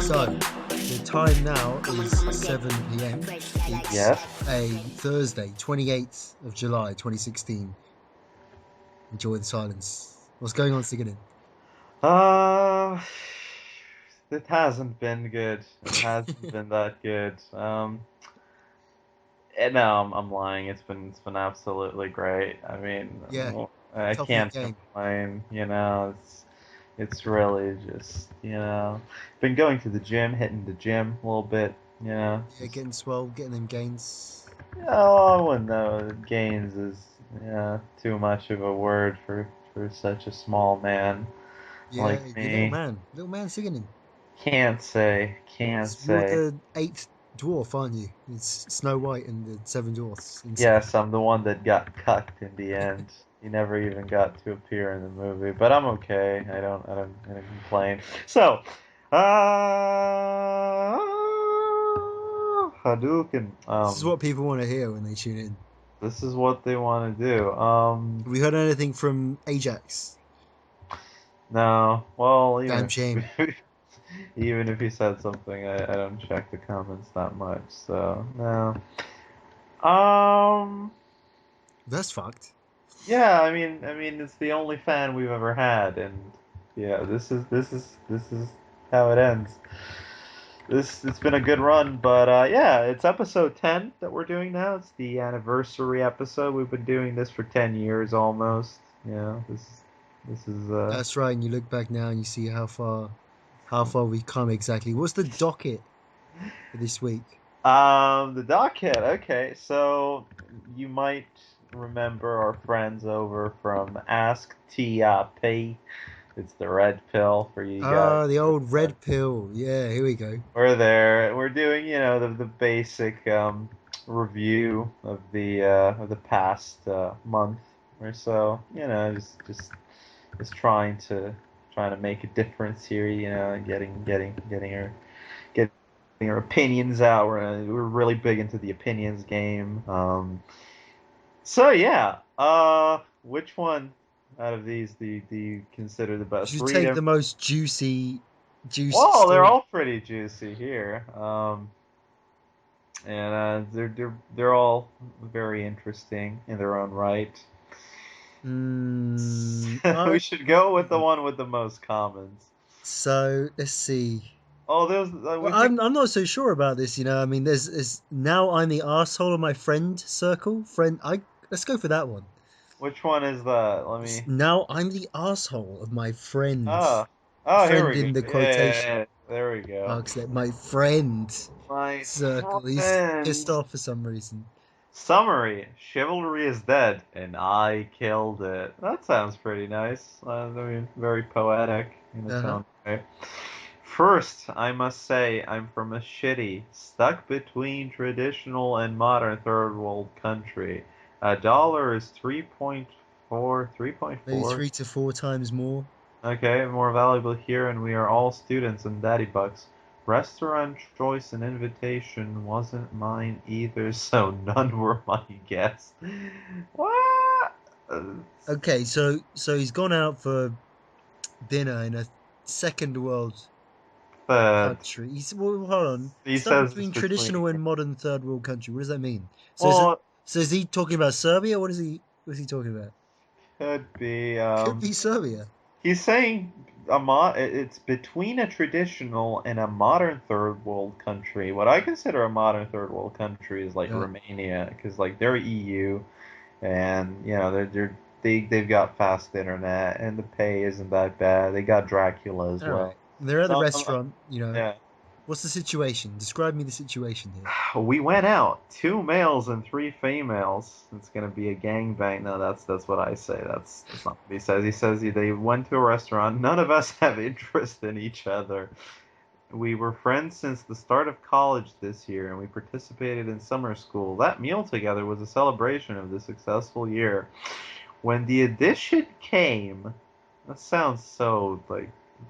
So, the time now is 7 p.m. It's Yes. a Thursday, 28th of July, 2016. Enjoy the silence. What's going on, Ciganin? Uh, it hasn't been good. It hasn't been that good. No, I'm lying. It's been absolutely great. I mean, Yeah, I tough week can't game. complain. It's really just been going to the gym, hitting the gym a little bit. Yeah, getting swell, getting them gains. I wouldn't know. Gains is too much of a word for such a small man Yeah, like you me. little man Ciganin. Can't You're say. the eighth dwarf, aren't you? It's Snow White and the seven dwarfs inside. Yes, I'm the one that got cucked in the end. He never even got to appear in the movie, but I'm okay. I don't complain. So, Hadouken. This is what people want to hear when they tune in. This is what they want to do. Have we heard anything from Ajax? No. Well, Damn shame. even if he said something, I don't check the comments that much. So, no. Um. That's fucked. Yeah, I mean, it's the only fan we've ever had, and yeah, this is how it ends. It's been a good run, but yeah, it's episode 10 that we're doing now. It's the anniversary episode. We've been doing this for 10 years almost. Yeah, this is. That's right. And you look back now and you see how far we've come exactly. What's the docket for this week? The docket. Okay, so you might remember our friends over from asktrp. It's the red pill for you guys. Ah, the old red pill. Yeah, here we go. We're there. We're doing, the basic review of the past month or so. Just trying to make a difference here. Getting our opinions out. We're really big into the opinions game. So yeah. Which one out of these do you consider the You best? should Read take them. the most juicy Well, they're story. all pretty juicy here. And they're all very interesting in their own right. Mm, We I, should go with the one with the most comments. so let's see. Oh, there's Well, we think I'm not so sure about this. I mean, there's now I'm the asshole of my friend circle. Let's go for that one. which one is that? Let me. Now I'm the asshole of my friend. Oh, oh, here Friend we go. in the Yeah, yeah, quotation yeah. There we go. marks there. My friend My circle. He's pissed friend. off for some reason. Summary: Chivalry is dead, and I killed it. That sounds pretty nice. I mean, very poetic in its Uh-huh. own way. First, I must say I'm from a shitty, stuck between traditional and modern third world country. A dollar is 3.4, Maybe 3.4. 3 to 4 times more. Okay, more valuable here, and we are all students and daddy bucks. Restaurant choice and invitation wasn't mine either, so none were my guess. What? Okay, so he's gone out for dinner in a second world Third. country. Well, hold on. He Stuck says it's between between. traditional and modern third world country. What does that mean? Well, So is he talking about Serbia? What is he talking about? could be. Could be Serbia. He's saying it's between a traditional and a modern third world country. What I consider a modern third world country is like Right. Romania, because like they're EU, and they've got fast internet, and the pay isn't that bad. They got Dracula as All right. well. They're at the So restaurant. yeah, What's the situation? Describe me the situation here. we went out, two males and three females. It's gonna be a gangbang. No, that's what I say. That's not what he says. He says they went to a restaurant. None of us have interest in each other. We were friends since the start of college this year, and we participated in summer school. That meal together was a celebration of the successful year. When the edition came, that sounds so like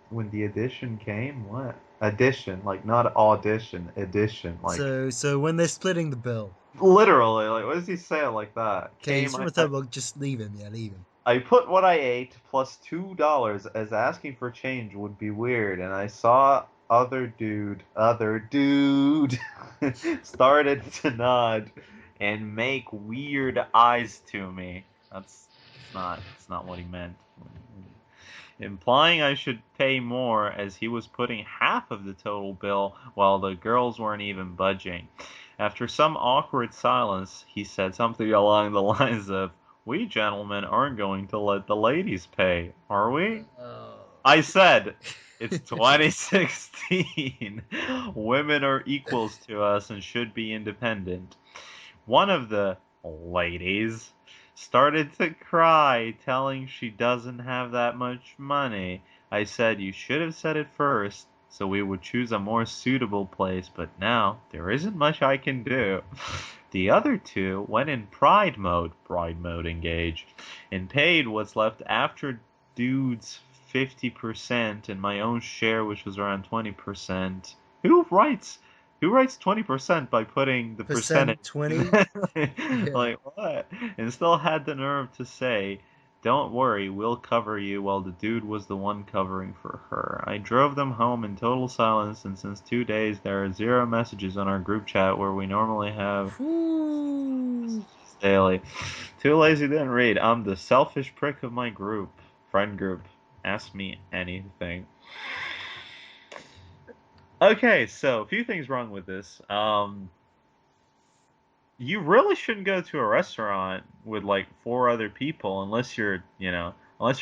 when the edition came, what? Addition, like not audition, edition, like So when they're splitting the bill, literally, like what does he say it like that? okay, Came, he's from a third world. Just leave him. Yeah, leave him. I put what I ate plus $2 as asking for change would be weird, and I saw other dude started to nod and make weird eyes to me. It's not what he meant. Implying I should pay more as he was putting half of the total bill while the girls weren't even budging. After some awkward silence, he said something along the lines of, "We gentlemen aren't going to let the ladies pay, are we?" Oh. I said, "It's 2016. Women are equals to us and should be independent." One of the ladies started to cry, telling she doesn't have that much money. I said, "You should have said it first, so we would choose a more suitable place, but now there isn't much I can do." The other two went in pride mode engaged, and paid what's left after dude's 50% and my own share, which was around 20%. Who writes who writes 20% by putting the percentage? Percent 20? Yeah. Like, what? And still had the nerve to say, "Don't worry, we'll cover you," while the dude was the one covering for her. I drove them home in total silence, and since 2 days, there are 0 messages on our group chat where we normally have Whew. daily. Too lazy didn't read. I'm the selfish prick of my friend group. Ask me anything. Okay, so a few things wrong with this. You really shouldn't go to a restaurant with like 4 other people unless you're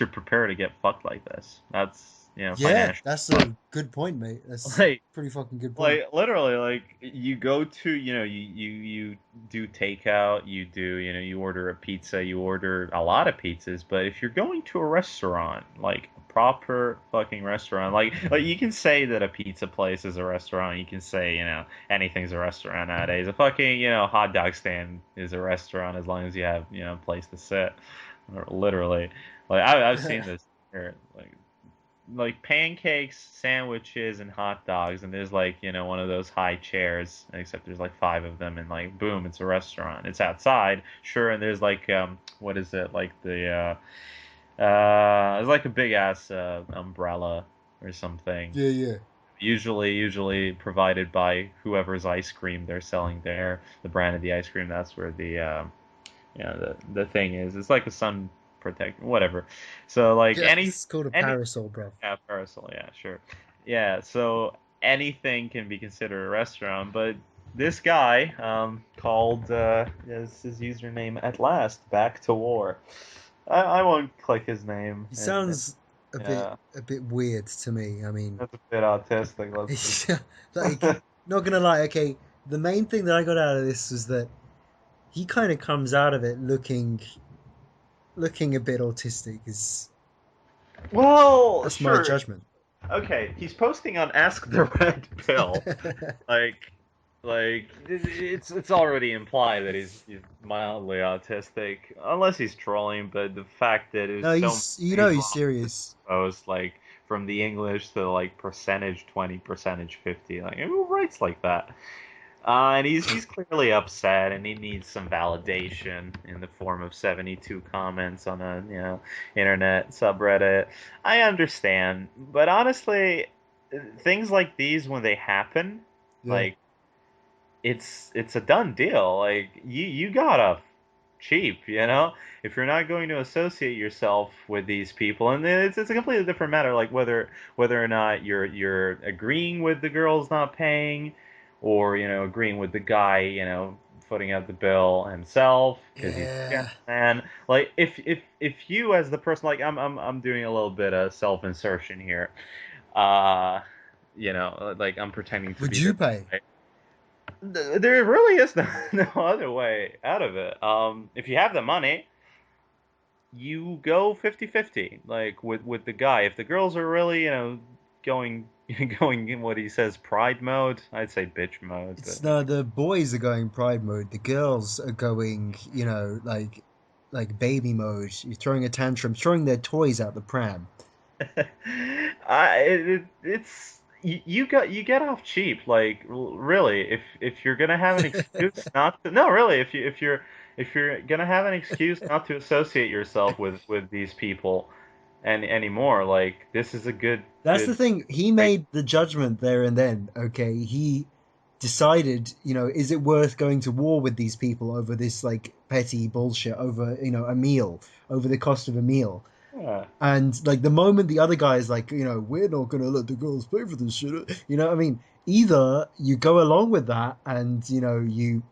prepared to get fucked like this. That's, Yeah, financial. that's a good point, mate. That's Like, pretty fucking good point. like literally, like you go to, you do takeout, you order a pizza, you order a lot of pizzas, but if you're going to a restaurant, like a proper fucking restaurant, like you can say that a pizza place is a restaurant, you can say, anything's a restaurant nowadays. A fucking, hot dog stand is a restaurant as long as you have, a place to sit. Or literally. Like I've seen this here, like pancakes, sandwiches, and hot dogs, and there's like, one of those high chairs, except there's like 5 of them, and like boom, it's a restaurant. It's outside, sure, and there's like what is it, like it's like a big ass umbrella or something. Yeah, yeah. Usually provided by whoever's ice cream they're selling there, the brand of the ice cream. That's where the thing is. It's like a sun protect, whatever. So like Yeah, it's called a any parasol, bro. yeah, parasol, yeah, sure. Yeah, so anything can be considered a restaurant, but this guy, called, is his username at last, Back to War. I won't click his name. He And sounds a bit yeah, a bit weird to me. I mean, that's a bit autistic. it's like, not gonna lie, okay, the main thing that I got out of this was that he kind of comes out of it looking a bit autistic. Is Well, That's my sure. judgment. Okay, he's posting on Ask the Red Pill. Like, it's already implied that he's mildly autistic, unless he's trolling. But the fact that No, there's so many he's things he's wrong with serious. the post, like from the English to like percentage 20, percentage 50, like who writes like that? And he's clearly upset, and he needs some validation in the form of 72 comments on a internet subreddit. I understand, but honestly, things like these, when they happen, Yeah. like it's a done deal. Like you gotta cheap, if you're not going to associate yourself with these people, and it's a completely different matter, like whether or not you're agreeing with the girls not paying, or agreeing with the guy, footing out the bill himself because he's a Yeah. gentleman. Like if you, as the person, like I'm doing a little bit of self-insertion here, uh like I'm pretending to Would be you this pay? guy. There really is no other way out of it. If you have the money, you go 50-50, like with the guy. If the girls are really, going going in what he says pride mode, I'd say bitch mode. It's But no, the boys are going pride mode. The girls are going, like baby mode. You're throwing a tantrum, throwing their toys out the pram. it's you get off cheap. Like really, if you're gonna have an excuse not to, no, really, if if you're gonna have an excuse not to associate yourself with these people anymore, like this is a That's the good thing. He break. made the judgment there and then. Okay, he decided, is it worth going to war with these people over this like petty bullshit over, a meal, over the cost of a meal. Yeah. And like the moment the other guy is like, we're not gonna let the girls pay for this shit. I mean, either you go along with that and you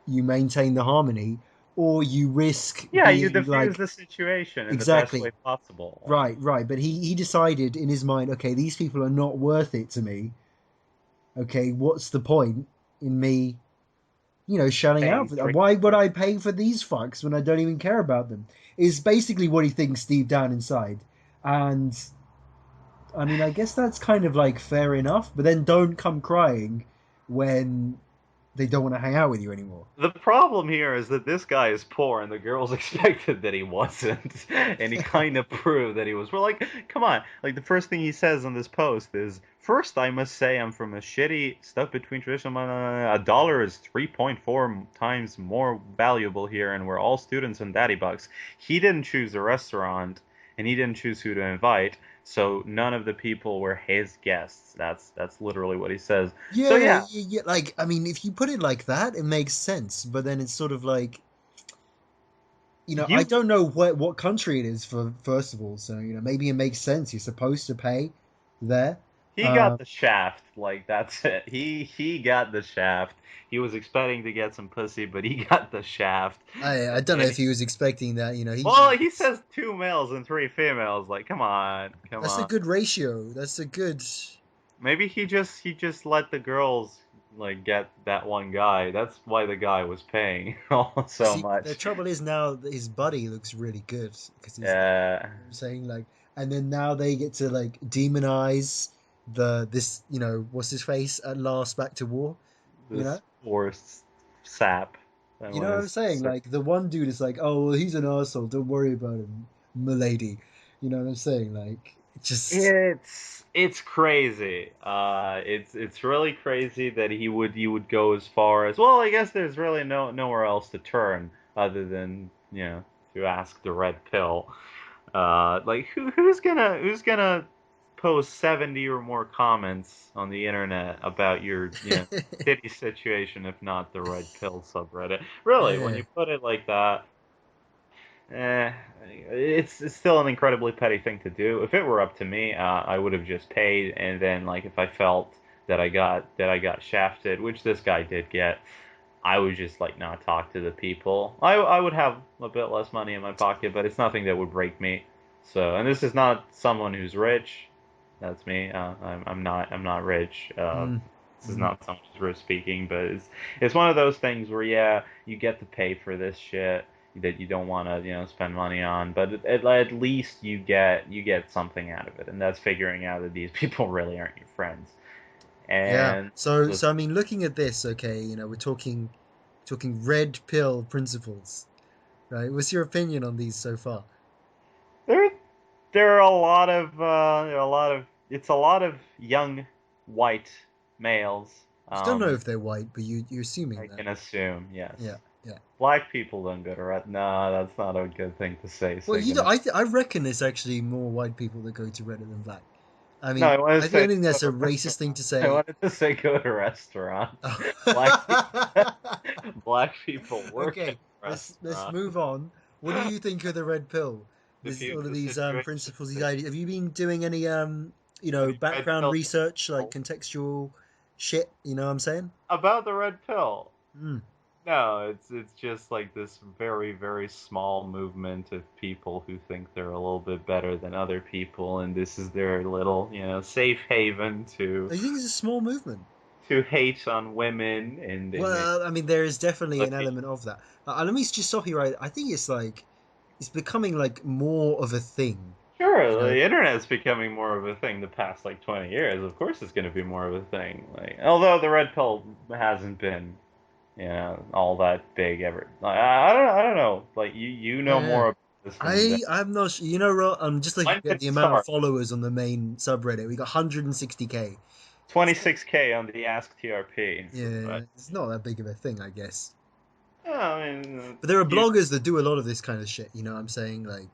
maintain the harmony, or you risk Yeah, you being diffuse like the situation in the best way exactly possible. Like, right, right. But he decided in his mind, okay, these people are not worth it to me. Okay, what's the point in me, shelling out paying for them? three. Why would I pay for these fucks when I don't even care about them? Is basically what he thinks deep down inside. And I mean, I guess that's kind of like fair enough, but then don't come crying when they don't want to hang out with you anymore. The problem here is that this guy is poor, and the girls expected that he wasn't, and he kind of proved that he was. We're like, come on! Like the first thing he says on this post is, first I must say I'm from a shitty stuck between traditional. A dollar is 3.4 times more valuable here, and we're all students and daddy bucks. He didn't choose the restaurant, and he didn't choose who to invite. So none of the people were his guests. That's literally what he says. So Yeah, yeah, yeah, yeah. Like, I mean, if you put it like that, it makes sense. But then it's sort of like, I you don't know what country it is for first of all. So, maybe it makes sense. You're supposed to pay there. He got Um, the shaft, like that's it. He got the shaft. He was expecting to get some pussy, but he got the shaft. I don't know And if he was expecting that. well, he says two males and three females. Like, come on, come that's a on. good ratio. That's a good. Maybe he just let the girls like get that one guy. That's why the guy was paying so See, the much. trouble is now that his buddy looks really good because he's like, Uh, I'm saying like, and then now they get to like demonize this, what's his face at last back to war, you know? this forced sap that You know what I'm was. saying? Like the one dude is like, oh, well, he's an asshole. Don't worry about him, milady. You know what I'm saying? Like, it just It's crazy. It's really crazy that he would go as far as well. I guess there's really nowhere else to turn other than to ask the red pill. Like who's gonna post 70 or more comments on the internet about your shitty situation if not the red pill subreddit? Really, when yeah. you put it like that, Eh, it's still an incredibly petty thing to do. If it were up to me, I would have just paid, and then like if I felt that I got shafted, which this guy did get, I would just like not talk to the people. I would have a bit less money in my pocket, but it's nothing that would break me. So, and this is not someone who's rich. That's me. I'm not rich. Mm, This is mm. not someone who's rich speaking, but it's one of those things where yeah, you get to pay for this shit that you don't want to spend money on, but at least you get something out of it, and that's figuring out that these people really aren't your friends. Yeah. And So I mean, looking at this, okay, we're talking red pill principles, right? What's your opinion on these so far? there there are a lot of it's a lot of young white males. You don't know if they're white, but you're assuming I that. can assume, Yeah, yes. yeah. Black people don't go to Reddit. No, that's not a good thing to say, Well, Ciganin. I reckon it's actually more white people that go to Reddit than black. I No, mean, I want to I say think go that's a to racist restaurant. thing to I say. wanted to say go to restaurants. Black people, Oh. black people work at Okay, let's restaurants. move on. What do you think of the red pill? This Diffuse all of the these situation. principles, these ideas. Have you been doing any Any red background pill research, like principles? contextual shit? You know what I'm saying? About the red pill. Mm. No, it's just like this very, very small movement of people who think they're a little bit better than other people, and this is their little, safe haven to I think it's a small movement. hate on women, and they Well, I mean, there is definitely let an people. element of that. Let me just stop you right. I think it's like it's becoming like more of a thing. You Sure, know, the internet's becoming more of a thing the past like 20 years. Of course, it's going to be more of a thing. Like, although the red pill hasn't been, all that big ever. Like, I don't know. Like, you know yeah. more about this than I'm not sure. I'm just when looking did at the it amount of start? followers on the main subreddit. We got 160K. It's not, 26K on the asktrp. But yeah, it's not that big of a thing, I guess. Yeah, I mean, But there are you bloggers that do a lot of this kind of shit. You know what I'm saying? Like,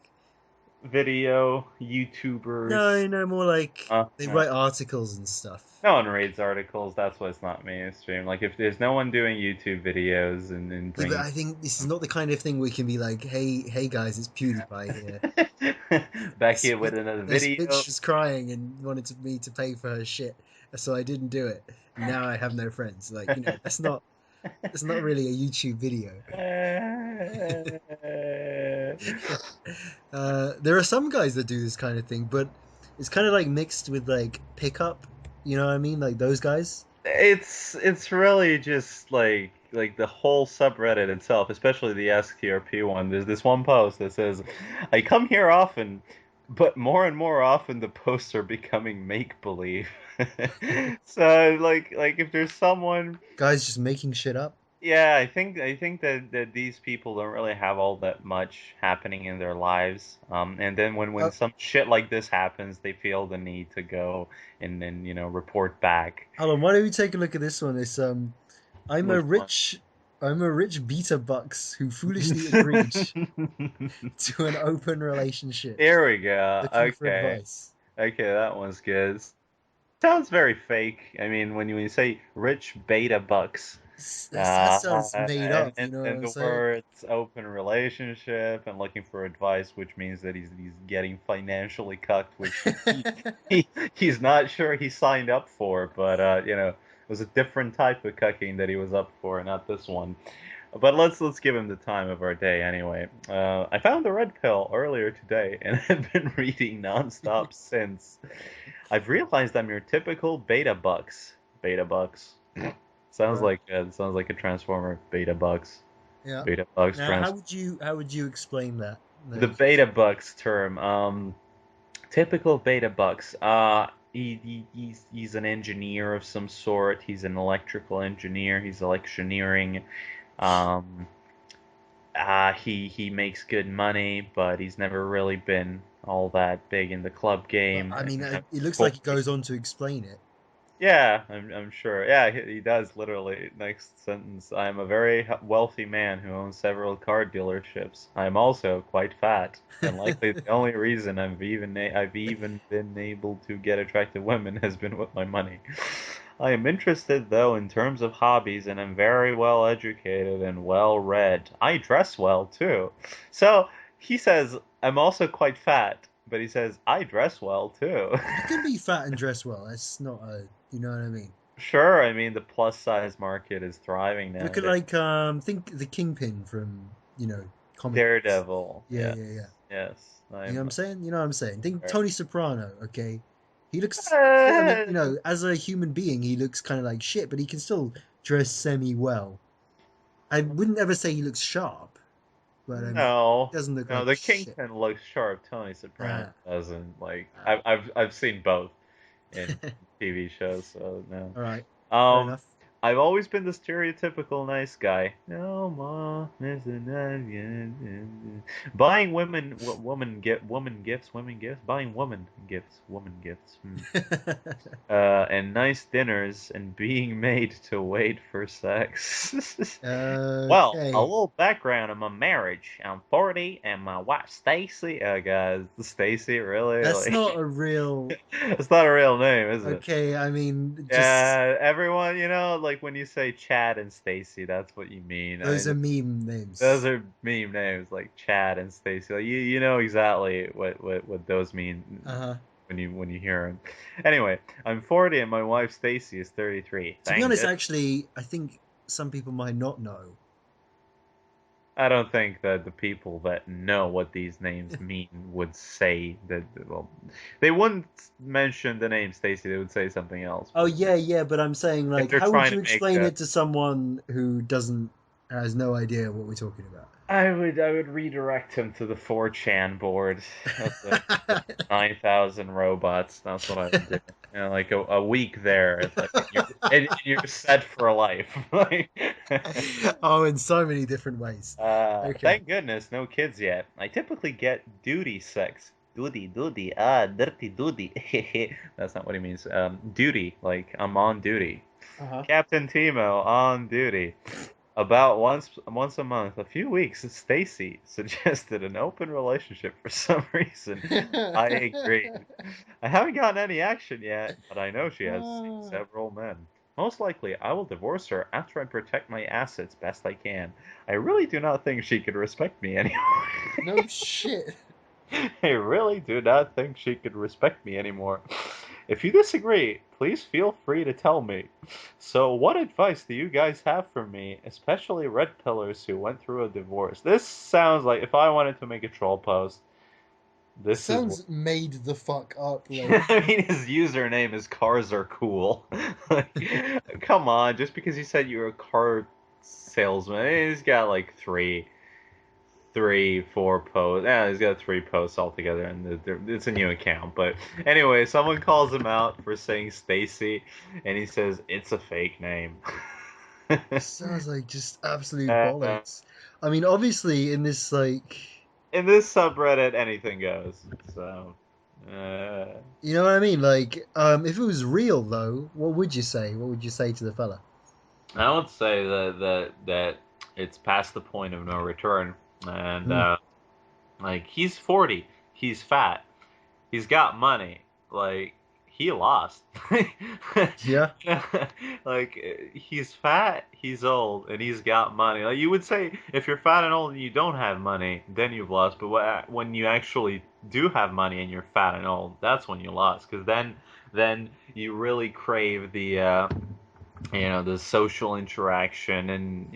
video YouTubers. no, more like they No. write articles and stuff. No one reads articles. That's why it's not mainstream. Like if there's no one doing YouTube videos and Yeah, but bringing I think this is not the kind of thing we can be like, hey guys, it's PewDiePie here. back This, here with another this video. bitch was crying and wanted me to pay for her shit, so I didn't do it. Now I have no friends. Like, that's not really a YouTube video. There are some guys that do this kind of thing, but it's kind of like mixed with like pickup. You know what I mean? Like those guys. It's really just like the whole subreddit itself, especially the asktrp one. There's this one post that says, "I come here often, but more and more often the posts are becoming make believe." So like if there's someone, Guys just making shit up. yeah, I think that these people don't really have all that much happening in their lives. And then when Uh, some shit like this happens, they feel the need to go and then report back. Hold on, why don't we take a look at this one? It's I'm a Which one? rich I'm a rich beta bucks who foolishly agreed to an open relationship, Here we go. looking for Okay. advice. Okay, that one's good. Sounds very fake. I mean, when you say rich beta bucks, That sounds made and, up, you and know what and I'm the saying? words open relationship and looking for advice, which means that he's getting financially cucked, which he's not sure he signed up for, but it was a different type of cucking that he was up for, not this one. But let's give him the time of our day anyway. I found the red pill earlier today and have been reading nonstop since. I've realized I'm your typical beta bucks. Beta bucks. Right. Sounds like a transformer. Beta bucks. Yeah. Beta bucks Now, trans. how would you explain that? The Like, beta bucks term. Typical beta bucks. He's an engineer of some sort. He's an electrical engineer. He's electioneering. Um, he makes good money, but he's never really been all that big in the club well, game. I mean, And it looks like it goes on to explain it. yeah, I'm sure. Yeah, he does literally. Next sentence. I am a very wealthy man who owns several car dealerships. I am also quite fat, and likely the only reason I've even been able to get attractive women has been with my money. I am interested though in terms of hobbies, and am very well educated and well read. I dress well too. So he says I'm also quite fat, but he says I dress well too. You can be fat and dress well. That's not you know what I mean? Sure, I mean the plus size market is thriving Look at nowadays. like think the Kingpin from comic books. Daredevil, Yeah, yes, yeah, yeah. yes. You know what I'm saying? You know what I'm saying? Think Very- Tony Soprano, okay? He looks, I mean, Uh, as a human being, he looks kind of like shit, but he can still dress semi well. I wouldn't ever say he looks sharp, but I mean, he no, doesn't look no. like The shit. Kingpin looks sharp. Tony Soprano Ah, doesn't. Like ah. I've seen both in TV shows, so no. All right, fair Um, enough. I've always been the stereotypical nice guy. No more missing buying women gifts, buying woman gifts. And nice dinners and being made to wait for sex. Well, a Okay, little background on my marriage. I'm 40 and my wife Stacy. Guys, Stacy, really? that's Like, not a real. it's not a real name, is it? Okay, I mean, just Yeah, everyone, like when you say Chad and Stacy, that's what you mean. I those are mean, meme those names. are meme names like Chad and Stacy. Like you know exactly what those mean Uh-huh. when you hear them. Anyway, I'm 40 and my wife Stacy is 33. To be Thank honest, goodness. actually, I think some people might not know. I don't think that the people that know what these names mean would say that. Well, they wouldn't mention the name Stacy. They would say something else. Oh But yeah, yeah, but I'm saying if like, they're how would trying you to make explain a it to someone who doesn't has no idea what we're talking I would redirect him to the 4chan board of the about? 9,000 robots. That's what I would do. Like a week there, it's like and you're set for life. Like, Oh, in so many different ways. Okay. thank goodness, no kids yet. I typically get duty sex. Duty, dirty duty. That's not what he means. Duty, like I'm on duty. Uh-huh. Captain Timo on duty. About once a month, a few weeks, Stacy suggested an open relationship for some reason. I agreed. I haven't gotten any action yet, but I know she has seen Ah, several men. Most likely, I will divorce her after I protect my assets best I can. I really do not think she could respect me anymore. no shit. I really do not think she could respect me anymore. If you disagree, please feel free to tell me. So, what advice do you guys have for me, especially red pillars who went through a divorce? This sounds like if I wanted to make a troll post, this is what. Sounds made the fuck up. Like, I mean, his username is cars are cool. Like, come on, just because you said you're a car salesman, he's got like three, four posts. Yeah, he's got three posts altogether, and it's a new account. But anyway, someone calls him out for saying Stacy, and he says it's a fake name. sounds like just absolute uh, bollocks. I mean, obviously, in this like, in this subreddit, anything goes. So, uh, you know what I mean? Like, if it was real though, what would you say? What would you say to the fella? I would say that it's past the point of no return, and Hmm. like he's 40, he's fat. He's got money. Like he lost. Yeah. Like he's fat, he's old, and he's got money. Like you would say, if you're fat and old and you don't have money, then you've lost. But when you actually do have money and you're fat and old, that's when you lost. Because then you really crave the social interaction, and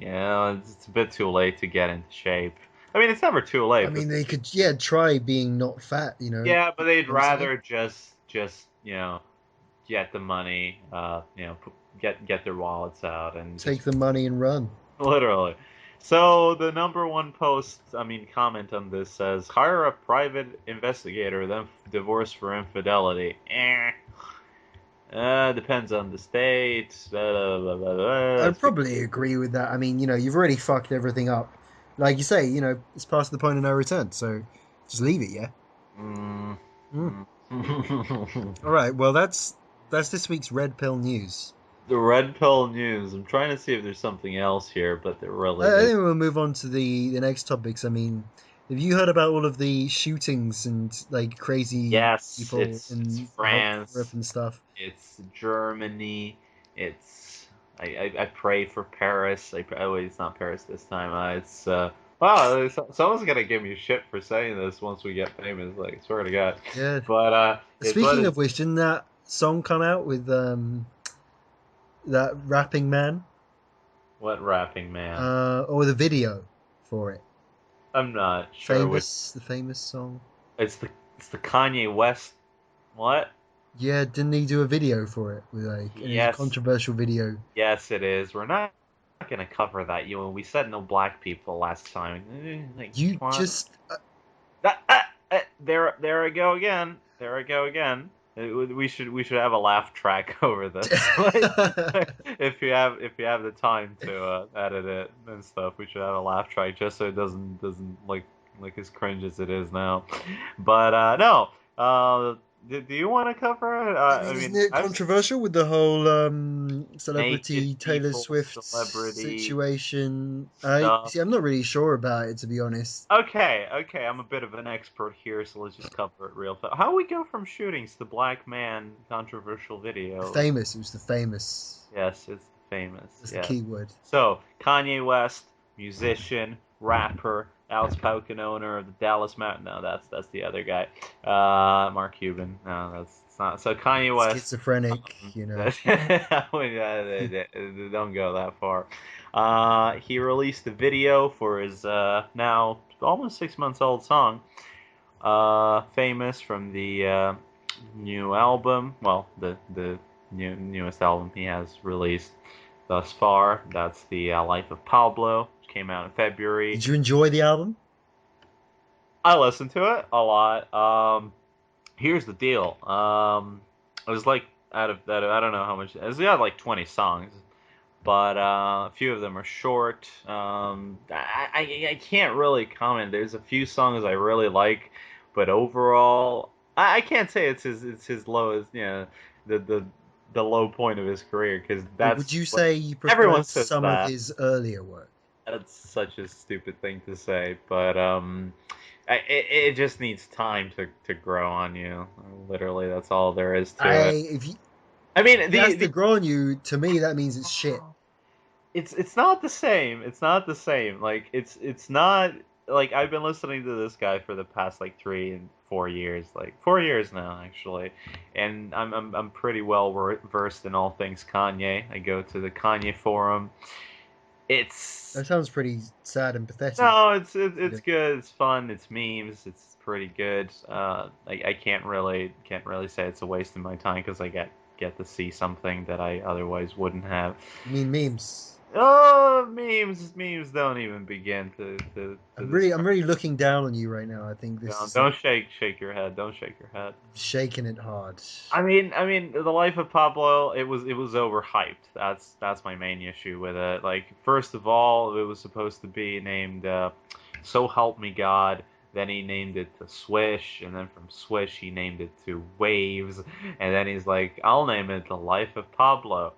it's a bit too late to get into shape. I mean, it's never too I late, but mean, they could, yeah, try being not fat. yeah, but they'd What I'm saying? rather just get the money, get their wallets out and just Take the money and run. literally. So the number one post, I mean, comment on this says, hire a private investigator, then divorce for infidelity. Depends on the state. Blah, blah, blah, blah. I'd probably agree with that. I mean, you've already fucked everything up. Like you say, it's past the point of no return. So just leave it, yeah. Mm, Mm. mm. All right. Well, that's this week's red pill news. The red pill news. I'm trying to see if there's something else here, but there really I is. think we'll move on to the next topics. I mean, have you heard about all of the shootings and like crazy Yes, people it's in Europe France, and stuff? it's Germany, it's I pray for Paris. Oh wait, it's not Paris this time. It's wow, someone's gonna give me shit for saying this once we get famous. Like, swear to God. Yeah. But Speaking of which, didn't that song come out with that rapping man? what rapping man? Or the video for it? I'm not sure which. The famous song. It's the Kanye West. What? Yeah, didn't he do a video for it with like, and it was a Yes, controversial video. yes, it is. We're not gonna cover that. We said no black people last time. Like, You come on. just There I go again. There I go again. We should have a laugh track over this. If you have the time to edit it and stuff, we should have a laugh track just so it doesn't like as cringe as it is now. But no. Do you want to cover it? I I mean, isn't mean, it I've controversial with the whole naked celebrity Taylor people, Swift celebrity situation? I stuff. see. I'm not really sure about it, to be honest. Okay, I'm a bit of an expert here, so let's just cover it real fast. How we go from shootings to black man controversial The video? famous. It was the famous. Yes, it's famous. That's the Yes. key word. So Kanye West, musician, rapper, outspoken owner of the Dallas Mountain. No, that's the other guy. Mark Cuban. No, that's it's not. So Kanye West. Schizophrenic. Don't go that far. He released a video for his now almost 6 months old song, famous from the new album. Well, the newest album he has released thus far. That's the Life of Pablo, which came out in February. Did you enjoy the album? I listened to it a lot. Here's the deal. It was like out of that, I don't know how much. It's got like 20 songs, but a few of them are short. I can't really comment. There's a few songs I really like, but overall, I can't say it's his lowest. The low point of his career, because But would that's you what say you preferred everyone says some of that. his earlier work? That's such a stupid thing to say, but it just needs time to grow on you. Literally, that's all there is to it. If you, I mean, if it has to the grow on you, to me that means it's shit. it's not the same. It's not the same. Like it's not like I've been listening to this guy for the past like 3 and 4 years, like 4 years now actually, and I'm pretty well versed in all things Kanye. I go to the Kanye forum. It's That sounds pretty sad and pathetic. no, it's good. It's fun. It's memes. It's pretty good. I can't really say it's a waste of my time because I get to see something that I otherwise wouldn't have. You mean memes? Oh, memes don't even begin to I'm describe. really looking down on you right now. I think this is Don't shake your head. Don't shake your head. shaking it hard. I mean, the life of Pablo, it was overhyped. That's my main issue with it. Like, first of all, it was supposed to be named "So Help Me God." Then he named it to Swish, and then from Swish he named it to Waves, and then he's like, "I'll name it The Life of Pablo."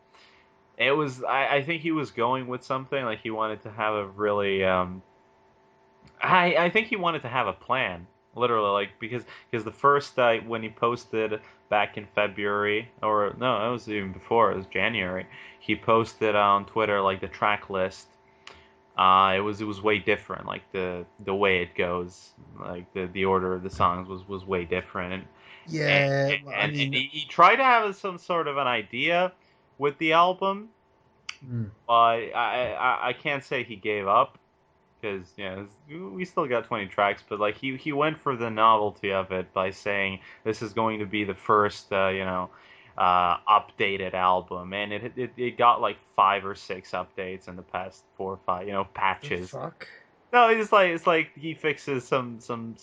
It was, I think he was going with something like he wanted to have a really I think he wanted to have a plan, literally, like because the first when he posted back in February, or no, it was even before, it was January. He posted on Twitter like the track list. It was way different, like the way it goes, like the order of the songs was way different, and Yeah, I and mean, he tried to have some sort of an idea with the album, mm, but I can't say he gave up because we still got 20 tracks, but like he went for the novelty of it by saying this is going to be the first updated album, and it got like 5 or 6 updates in the past 4 or 5 the patches. fuck? No, it's like he fixes some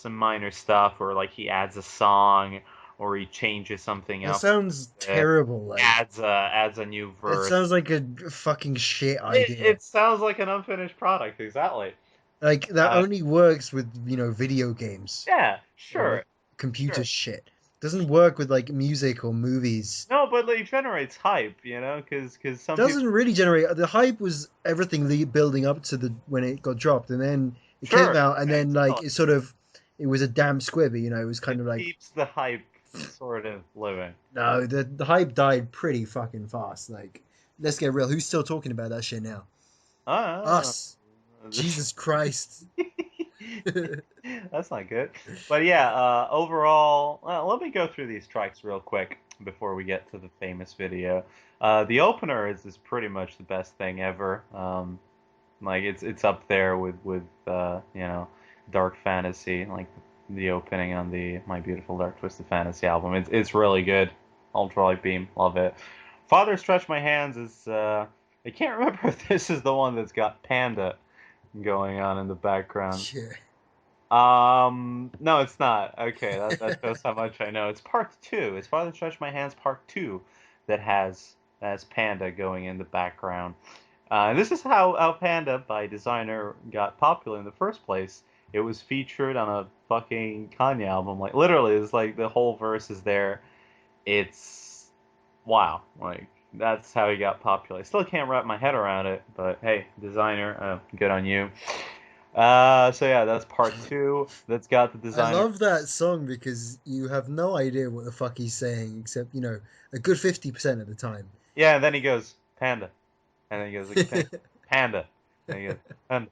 minor stuff, or like he adds a song, or he changes something That up, sounds terrible. Like, adds a new it verse. sounds like a fucking shit It, idea. it sounds like an unfinished product, exactly. Like that Uh, only works with, video games yeah, or sure, like computer sure. shit. Doesn't work with like music or movies. No, but like generates hype, because some people. Doesn't really generate the hype was everything building up to the when it got dropped and then it came Sure, out and okay, then like totally. it was a damn squibby, it was kind It of like keeps the hype sort of living. no, the hype died pretty fucking fast. Like, let's get real. Who's still talking about that shit now? Ah, Us. Jesus Christ. that's not good. But yeah, overall, let me go through these tracks real quick before we get to the famous video. The opener is pretty much the best thing ever. Like it's up there with dark fantasy, like the opening on the My Beautiful Dark Twisted Fantasy album. It's really good. Ultralight Beam, love it. Father Stretch My Hands is I can't remember if this is the one that's got Panda going on in the background. Shit. No, it's not. Okay, that shows how much I know. It's part two. It's Father Stretch My Hands part two that has Panda going in the background. This is how Panda by Designer got popular in the first place. It was featured on a fucking Kanye album. Like literally, it's like the whole verse is there. It's wow. Like that's how he got popular. I still can't wrap my head around it, but hey, Designer, good on you. So yeah, that's part two. That's got the I Designer. love that song because you have no idea what the fuck he's saying, except, a good 50% of the time. Yeah, and then he goes Panda, and then he goes again Panda, and he goes Panda.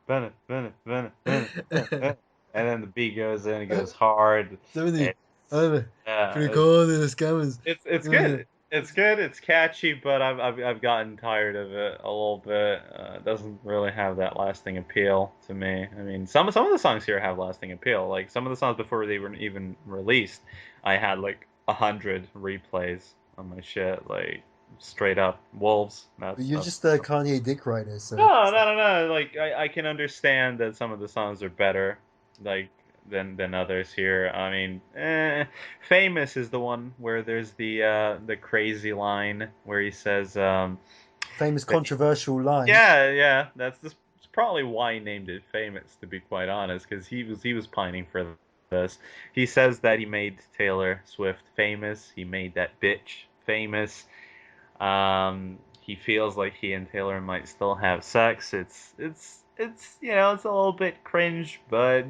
Bennett, Bennett, Bennett, Bennett, Bennett. And then the beat goes in, it goes hard. 70. It's Can we yeah, call the scammers? it's good. It's good. It's catchy, but I've gotten tired of it a little bit. It doesn't really have that lasting appeal to me. I mean, some of the songs here have lasting appeal. Like some of the songs before they were even released, I had like 100 replays on my shit, like straight up wolves. But That's you're that's just a Kanye dick rider, so no, it's no, like, no, no. Like I can understand that some of the songs are better, like than others here. I mean, famous is the one where there's the crazy line where he says famous that controversial line. yeah, that's probably why he named it famous, to be quite honest, because he was pining for this. He says that he made Taylor Swift famous. He made that bitch famous. he feels like he and Taylor might still have sex. It's it's a little bit cringe, but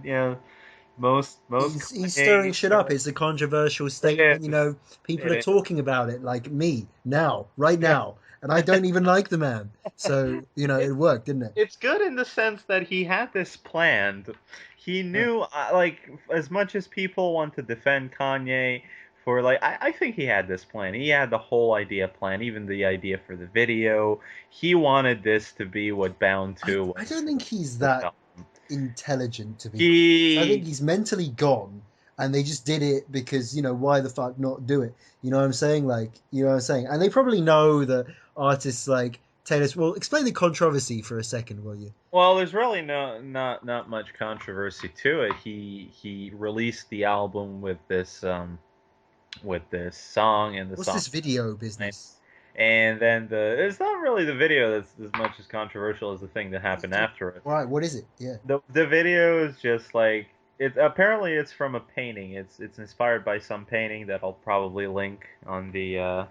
most He's stirring Kanye shit up. It's a controversial it statement. is People it are is. talking about it, like me now, right now, and I don't even like the man. So it worked, didn't it? It's good in the sense that he had this planned. He Yeah. knew, like, as much as people want to defend Kanye for, like, I think he had this plan. He had the whole idea planned, even the idea for the video. He wanted this to be what Bound I 2 I was don't for think he's the that film. intelligent, to be honest. I think He, he's mentally gone, and they just did it because why the fuck not do it? You know what I'm saying? Like, you know what I'm saying? And they probably know that artists like Taylor. Well, explain the controversy for a second, will you? well, there's really not much controversy to it. He released the album with this song and the What's song. this video business? And then it's not really the video that's as much as controversial as the thing that happened after it. Right, what is it? Yeah. The video is just like it. Apparently, it's from a painting. It's inspired by some painting that I'll probably link on the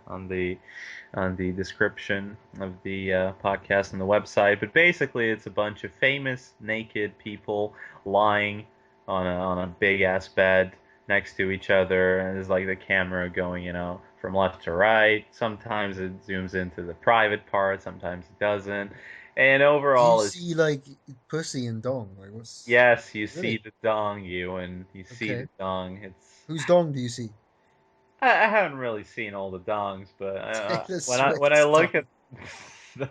description of the podcast and the website. But basically, it's a bunch of famous naked people lying on a big ass bed next to each other, and there's like the camera going, from left to right. Sometimes it zooms into the private part, sometimes it doesn't. And Do you overall, it's see like pussy and dong? Like what's yes, you see really the dong, you and you see okay? the dong. It's Whose dong do you see? I haven't really seen all the dongs, but Taylor when I Swift's look dong. at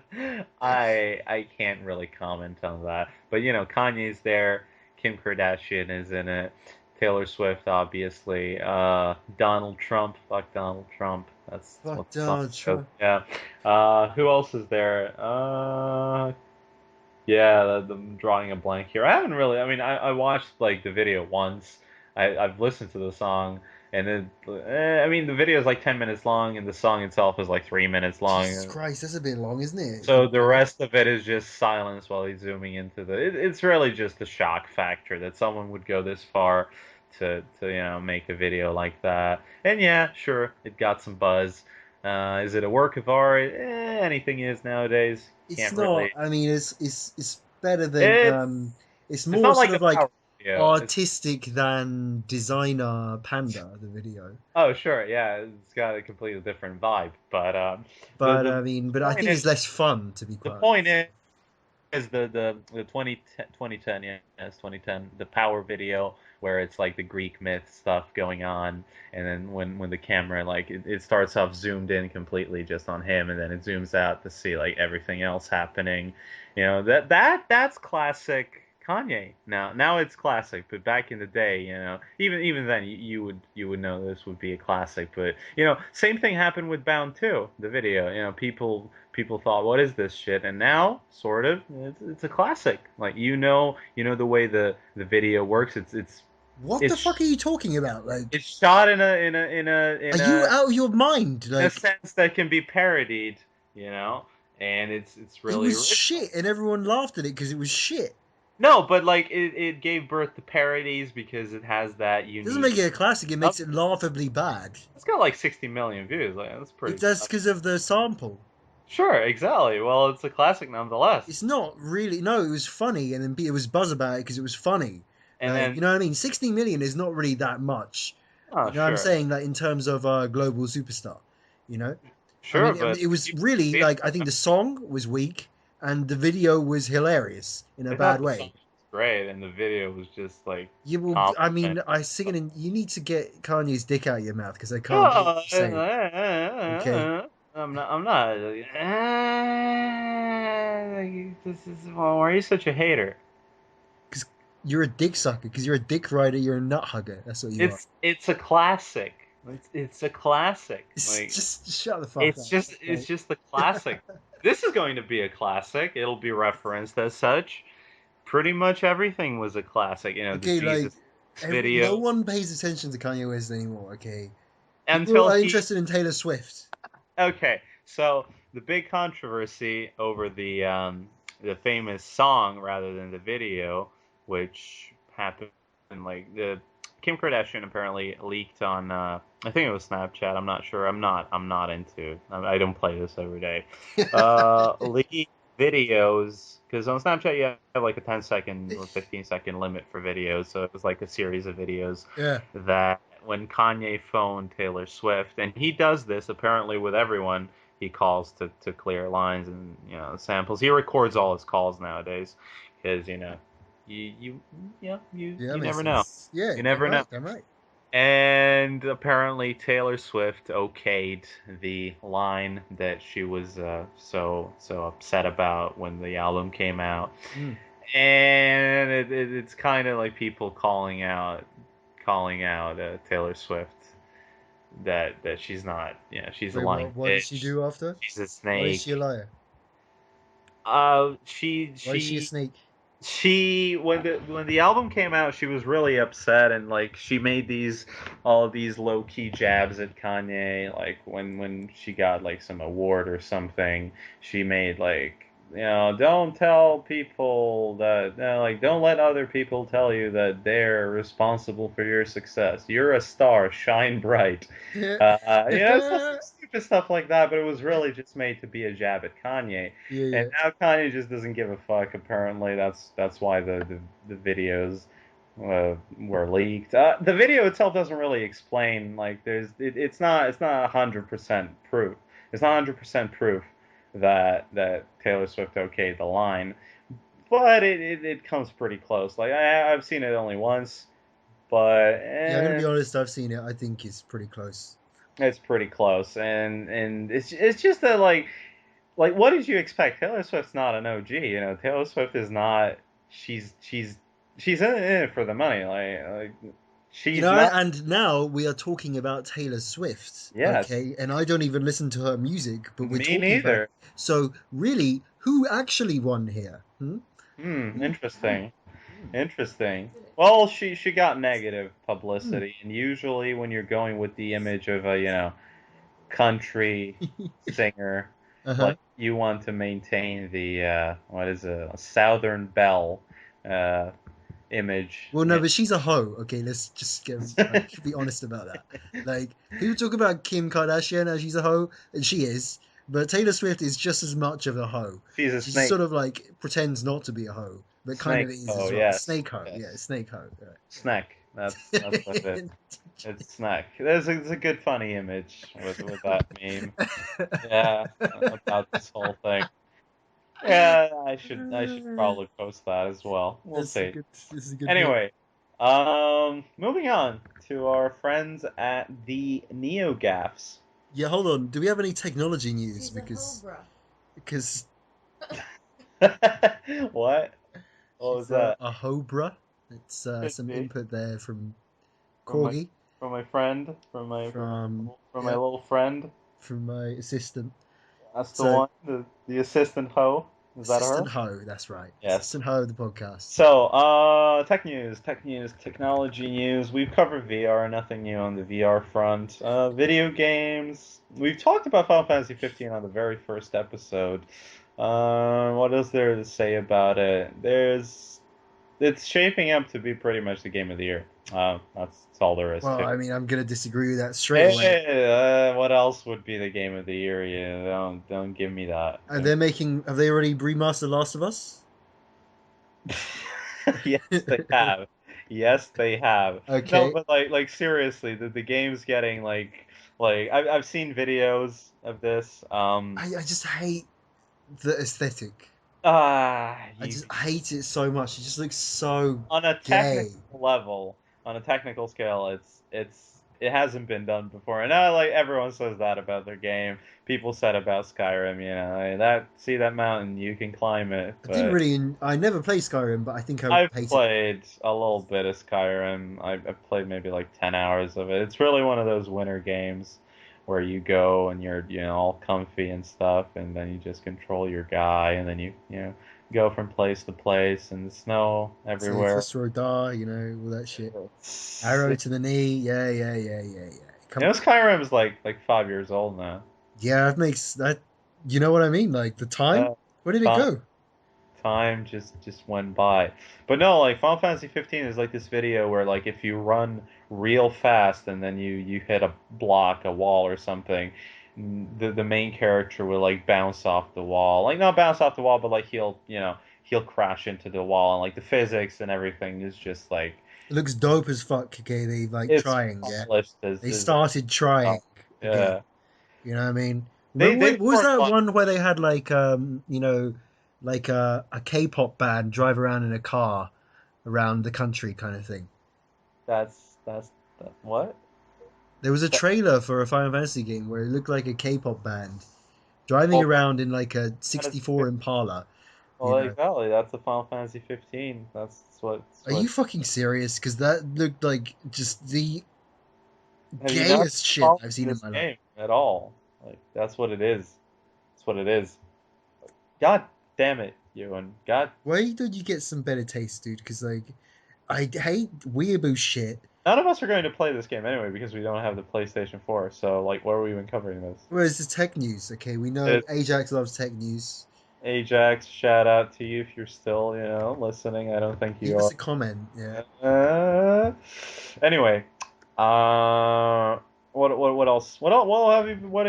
I can't really comment on that. But Kanye's there, Kim Kardashian is in it, Taylor Swift obviously, Donald Trump, fuck Donald Trump. That's Fuck what the song Donald goes. Trump. Yeah. Who else is there? Yeah, I'm drawing a blank here. I haven't really. I mean, I watched like the video once. I've listened to the song, and I mean, the video is like 10 minutes long, and the song itself is like 3 minutes Jesus long. Christ, that's a bit long, isn't it? If you So the think about it. rest of it is just silence while he's zooming into the. It's really just the shock factor that someone would go this far to make a video like that. And yeah, sure, it got some buzz. Is it a work of art? Anything is nowadays. It's Can't not. really. I mean, it's better than It's it's it's more not sort like a of like power video. It's artistic than designer panda, the video. oh sure, yeah, it's got a completely different vibe. But the But the I mean, but I point think it's is less fun, to be the quite point honest. is the 2010, yeah, it's 2010, the power video where it's like the Greek myth stuff going on, and then when the camera like it starts off zoomed in completely just on him, and then it zooms out to see like everything else happening. That's classic Kanye. Now it's classic, but back in the day, even then you would know this would be a classic. But same thing happened with Bound 2, the video. People thought, what is this shit? And now, sort of, it's a classic. Like you know the way the video works. What the fuck are It's you talking about? Like, it's shot in are you out of your mind? in a Like, sense that can be parodied, you know, and it's it really was original. shit, and everyone laughed at it because it was shit. No, but like it gave birth to parodies because it has that It doesn't make unique. it a classic. It Oh, makes it laughably bad. it's got like 60 million views. Like that's It pretty. does because of the sample. Sure, exactly. Well, it's a classic nonetheless. It's not really. No, it was funny, and then it was buzz about it because it was funny. And Like, you then, know what I mean? 60 million is not really that much. oh, You know what I'm sure, saying? Like in terms of a global superstar. You know, I sure, mean, but it was people really see it. like I think the song was weak, and the video was hilarious in a I bad thought the song way. was great, and the video was just like You will. I competent. mean, I sing it, and you need to get Kanye's dick out of your mouth because I can't hear what Oh, you're saying. Okay, I'm not. I'm not. This is. Well, why are you such a hater? because you're a dick sucker. Because you're a dick rider. You're a nut hugger. That's what you are. It's a classic. It's a classic. It's Like just shut the fuck it's up. just it's Okay. just the classic. This is going to be a classic. It'll be referenced as such. Pretty much everything was a classic. The Okay, like Jesus no video one pays attention to Kanye West anymore. Okay, people until are he. interested in Taylor Swift. Okay, so the big controversy over the famous song rather than the video, which happened like Kim Kardashian apparently leaked on I think it was Snapchat. I'm not sure. I'm not into. I don't play this every day. Leaked videos because on Snapchat you have like a 10-second or 15-second limit for videos. So it was like a series of videos Yeah. that when Kanye phoned Taylor Swift, and he does this apparently with everyone he calls to clear lines and samples. He records all his calls nowadays because you Yeah, you makes never know. sense. Yeah, You damn never know. right, damn right. And apparently Taylor Swift okayed the line that she was so upset about when the album came out. Mm. And it's kind of like people calling out Taylor Swift that she's not, she's a Wait, lying what did she bitch. do after? She's a Why is she a snake. liar? She Why is she a she snake? she when the album came out, she was really upset and like she made all of these low key jabs at Kanye. Like when she got like some award or something, she made like don't tell people that like don't let other people tell you that they're responsible for your success. You're a star, shine bright. Yeah. Some stupid stuff like that, but it was really just made to be a jab at Kanye. Yeah, And yeah. now Kanye just doesn't give a fuck. Apparently, that's why the videos were leaked. The video itself doesn't really explain. Like, it's not 100% proof. It's not 100% proof that Taylor Swift okayed the line, but it comes pretty close. Like I've seen it only once, but Yeah, I'm gonna be honest, I've seen it. I think it's pretty close. it's pretty close. And it's just that like what did you expect? Taylor Swift's not an OG. Taylor Swift is not. She's in it for the money. Like You she's know, not. and now we are talking about Taylor Swift, Yes, okay? And I don't even listen to her music, but we're me talking about it. neither. So, really, who actually won here? Hmm? Interesting. Hmm. Interesting. Well, she got negative Hmm. publicity, and usually when you're going with the image of a country singer, Uh-huh. like you want to maintain the what is it, a Southern Belle uh, image. Well, no, but she's a hoe. Okay, let's just get like be honest about that. Like people talk about Kim Kardashian as she's a hoe, and she is, but Taylor Swift is just as much of a hoe. She's a She just snake. sort of like pretends not to be a hoe, but kind of Snake. is Oh as well. A yes, snake hoe, yeah, a yes. snake hoe. Snack. That's what it is. Right. It's snack. It's a good funny image with that meme. Yeah, about this whole thing. Yeah, I should probably post that as well. We'll That's a see. good. This is a good bit. Anyway, moving on to our friends at the NeoGAFs. Yeah, hold on. Do we have any technology news? She's a Cobra. Because What? What was she's that? a hobra. It's Could some be input there from from my Corgi, from my friend, from my from from my yeah, little friend. from my assistant. That's the So one, the assistant hoe. Is that her? assistant Ho, that's right. Yes. Assistant Ho of the podcast. So, tech news, technology news. We've covered VR, nothing new on the VR front. Video games. We've talked about Final Fantasy 15 on the very first episode. What is there to say about it? It's shaping up to be pretty much the game of the year. That's all there is Well, to it. I mean, I'm gonna disagree with that straight away. Hey, what else would be the game of the year? Yeah, don't give me that. And they're making. Have they already remastered Last of Us? Yes, they have. Yes, they have. No, Okay. but like seriously, the game's getting like I've seen videos of this. I just hate the aesthetic. I You just hate it so much. It just looks so on a gay. technical level, on a technical scale, it hasn't been done before. And now like everyone says that about their game. People said about Skyrim, see that mountain, you can climb it, I didn't but really. I never played Skyrim, but I think I I've hate it. played a little bit of Skyrim. I've played maybe like 10 hours of it. It's really one of those winter games where you go and you're, all comfy and stuff, and then you just control your guy, and then you go from place to place, and the snow Say everywhere. Khosrow Dar, all that shit. It's, Arrow it, to the knee. Yeah, yeah, yeah, yeah, yeah. Come on. Skyrim is like 5 years old now. Yeah, that makes that. You know what I mean? Like the time. Uh, Where did it time, go? time just went by. But no, like Final Fantasy 15 is like this video where like if you run real fast and then you hit a block, a wall or something, the main character will like bounce off the wall. Like not bounce off the wall, but like he'll crash into the wall, and like the physics and everything is just like It looks dope as fuck. Okay, they like it's trying. Yeah, polished they as started trying. Okay, yeah. you know what I mean? They Remember they what was poured that money. one where they had like like a K-pop band drive around in a car around the country kind of thing. That's that, what? There was a That, trailer for a Final Fantasy game where it looked like a K-pop band driving well, around in like a Fantasy 64 Impala. Well, You know, exactly. That's a Final Fantasy 15. That's are you what. fucking serious? Because that looked like just the Have you not gayest shit followed I've seen in this my life. game at all? Like that's what it is. That's what it is. God damn it, Ewan. God, Why don't you get some better taste, dude? Because like, I hate weeaboo shit. none of us are going to play this game anyway because we don't have the PlayStation 4. So like, why are we even covering this? Whereas the tech news, okay, we know It, Ajax loves tech news. Ajax, shout out to you if you're still listening. I don't think Leave you us are. a comment. Yeah, Anyway, uh, what else? What have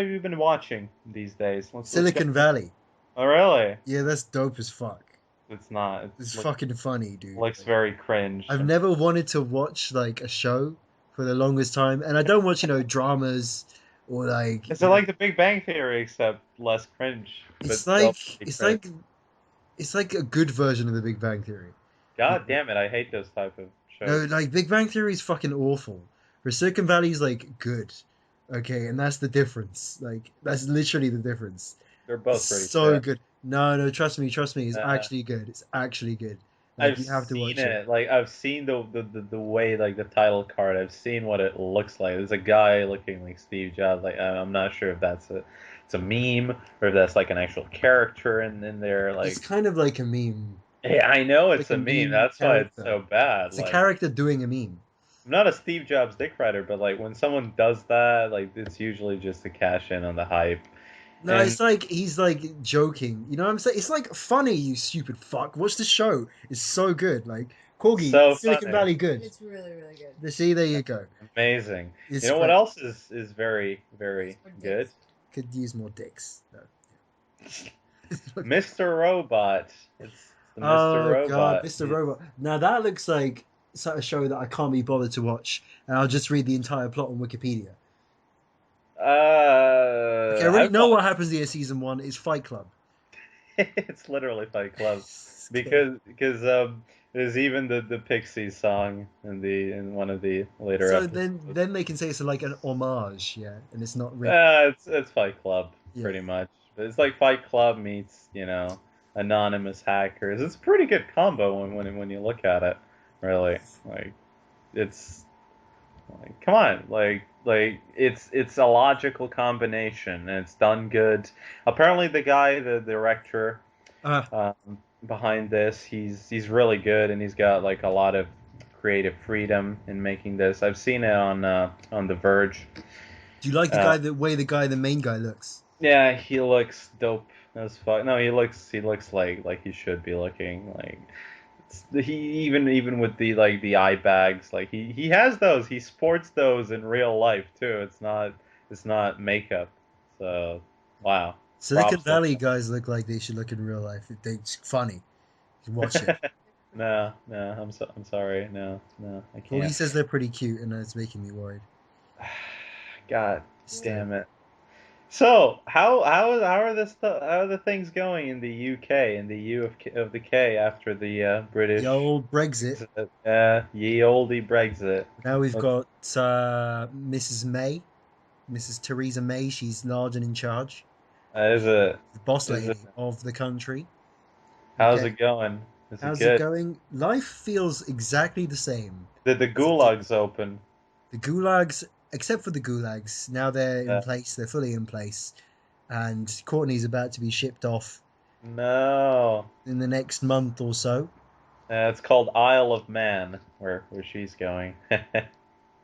you been watching these days? Let's go. Silicon Valley. Oh, really? Yeah, that's dope as fuck. It's not. It's fucking funny, dude. Looks Like, very cringe. I've never wanted to watch like a show for the longest time, and I don't watch dramas or like Is it like The Big Bang Theory except less cringe, but it's still like pretty it's cringe? like it's like a good version of the Big Bang Theory. You God know? damn it! I hate those type of No, shows. like Big Bang Theory is fucking awful. For Silicon Valley is like good. Okay, and that's the difference. Like that's literally the difference. They're It's both pretty so shit. good. No, no, trust me. It's Uh, actually good. It's actually good. Like I've you have to seen watch it. it. Like I've seen the way like the title card. I've seen what it looks like. There's a guy looking like Steve Jobs. Like I'm not sure if it's a meme or if that's like an actual character in there. It's Like kind of like a meme. yeah, I know It's it's like a a meme. meme That's why it's character. so bad. It's a Like character doing a meme. I'm not a Steve Jobs dick rider, but like when someone does that, like it's usually just to cash in on the hype. No, And it's like he's like joking. You know what I'm saying? It's like funny, you stupid fuck. Watch the show. It's so good. Like Corgi, so Silicon funny, Valley, good. It's really, really good. See, there you go. amazing. You It's know what great. else is very very It's for good? dicks. Could use more dicks. No. Mr. Robot. It's the Mr. Oh God, Robot. Mr. Robot. Now that looks like a show that I can't be bothered to watch, and I'll just read the entire plot on Wikipedia. Okay, I already I've know watched. what happens in season one. Is Fight Club. It's literally Fight Club Okay. because there's even the Pixies song in one of the later So episodes. then they can say it's like an homage, yeah, and it's not real. It's Fight Club Yeah. pretty much, but it's like Fight Club meets anonymous hackers. It's a pretty good combo when you look at it, really. Like it's like come on, like it's a logical combination and it's done good. Apparently, the director Uh, behind this, he's really good and he's got like a lot of creative freedom in making this. I've seen it on The Verge. do you like Uh, the main guy looks? Yeah, he looks dope as fuck. No, he looks like he should be looking. Like he even with the eye bags, like he has those. He sports those in real life too. It's not makeup. So wow, Silicon props to Valley guys look like they should look in real life. It's funny. You watch it. no, no, I'm sorry. No, I Well, he can't. says they're pretty cute, and it's making me worried. God Still. damn it. So how are the things going in the UK in the U of the K after the The British old Brexit. ye olde Brexit? Now we've What's got Mrs. May, Mrs. Theresa May. She's large and in charge, is it the boss is it lady of the country. how's Okay, it going? Is it how's it good? going? Life feels exactly the same Did the as it did. gulags open? The gulags, except for the gulags, now they're in Uh, place. They're fully in place, and Courtney's about to be shipped off no. in the next month or so. It's called Isle of Man, where she's going.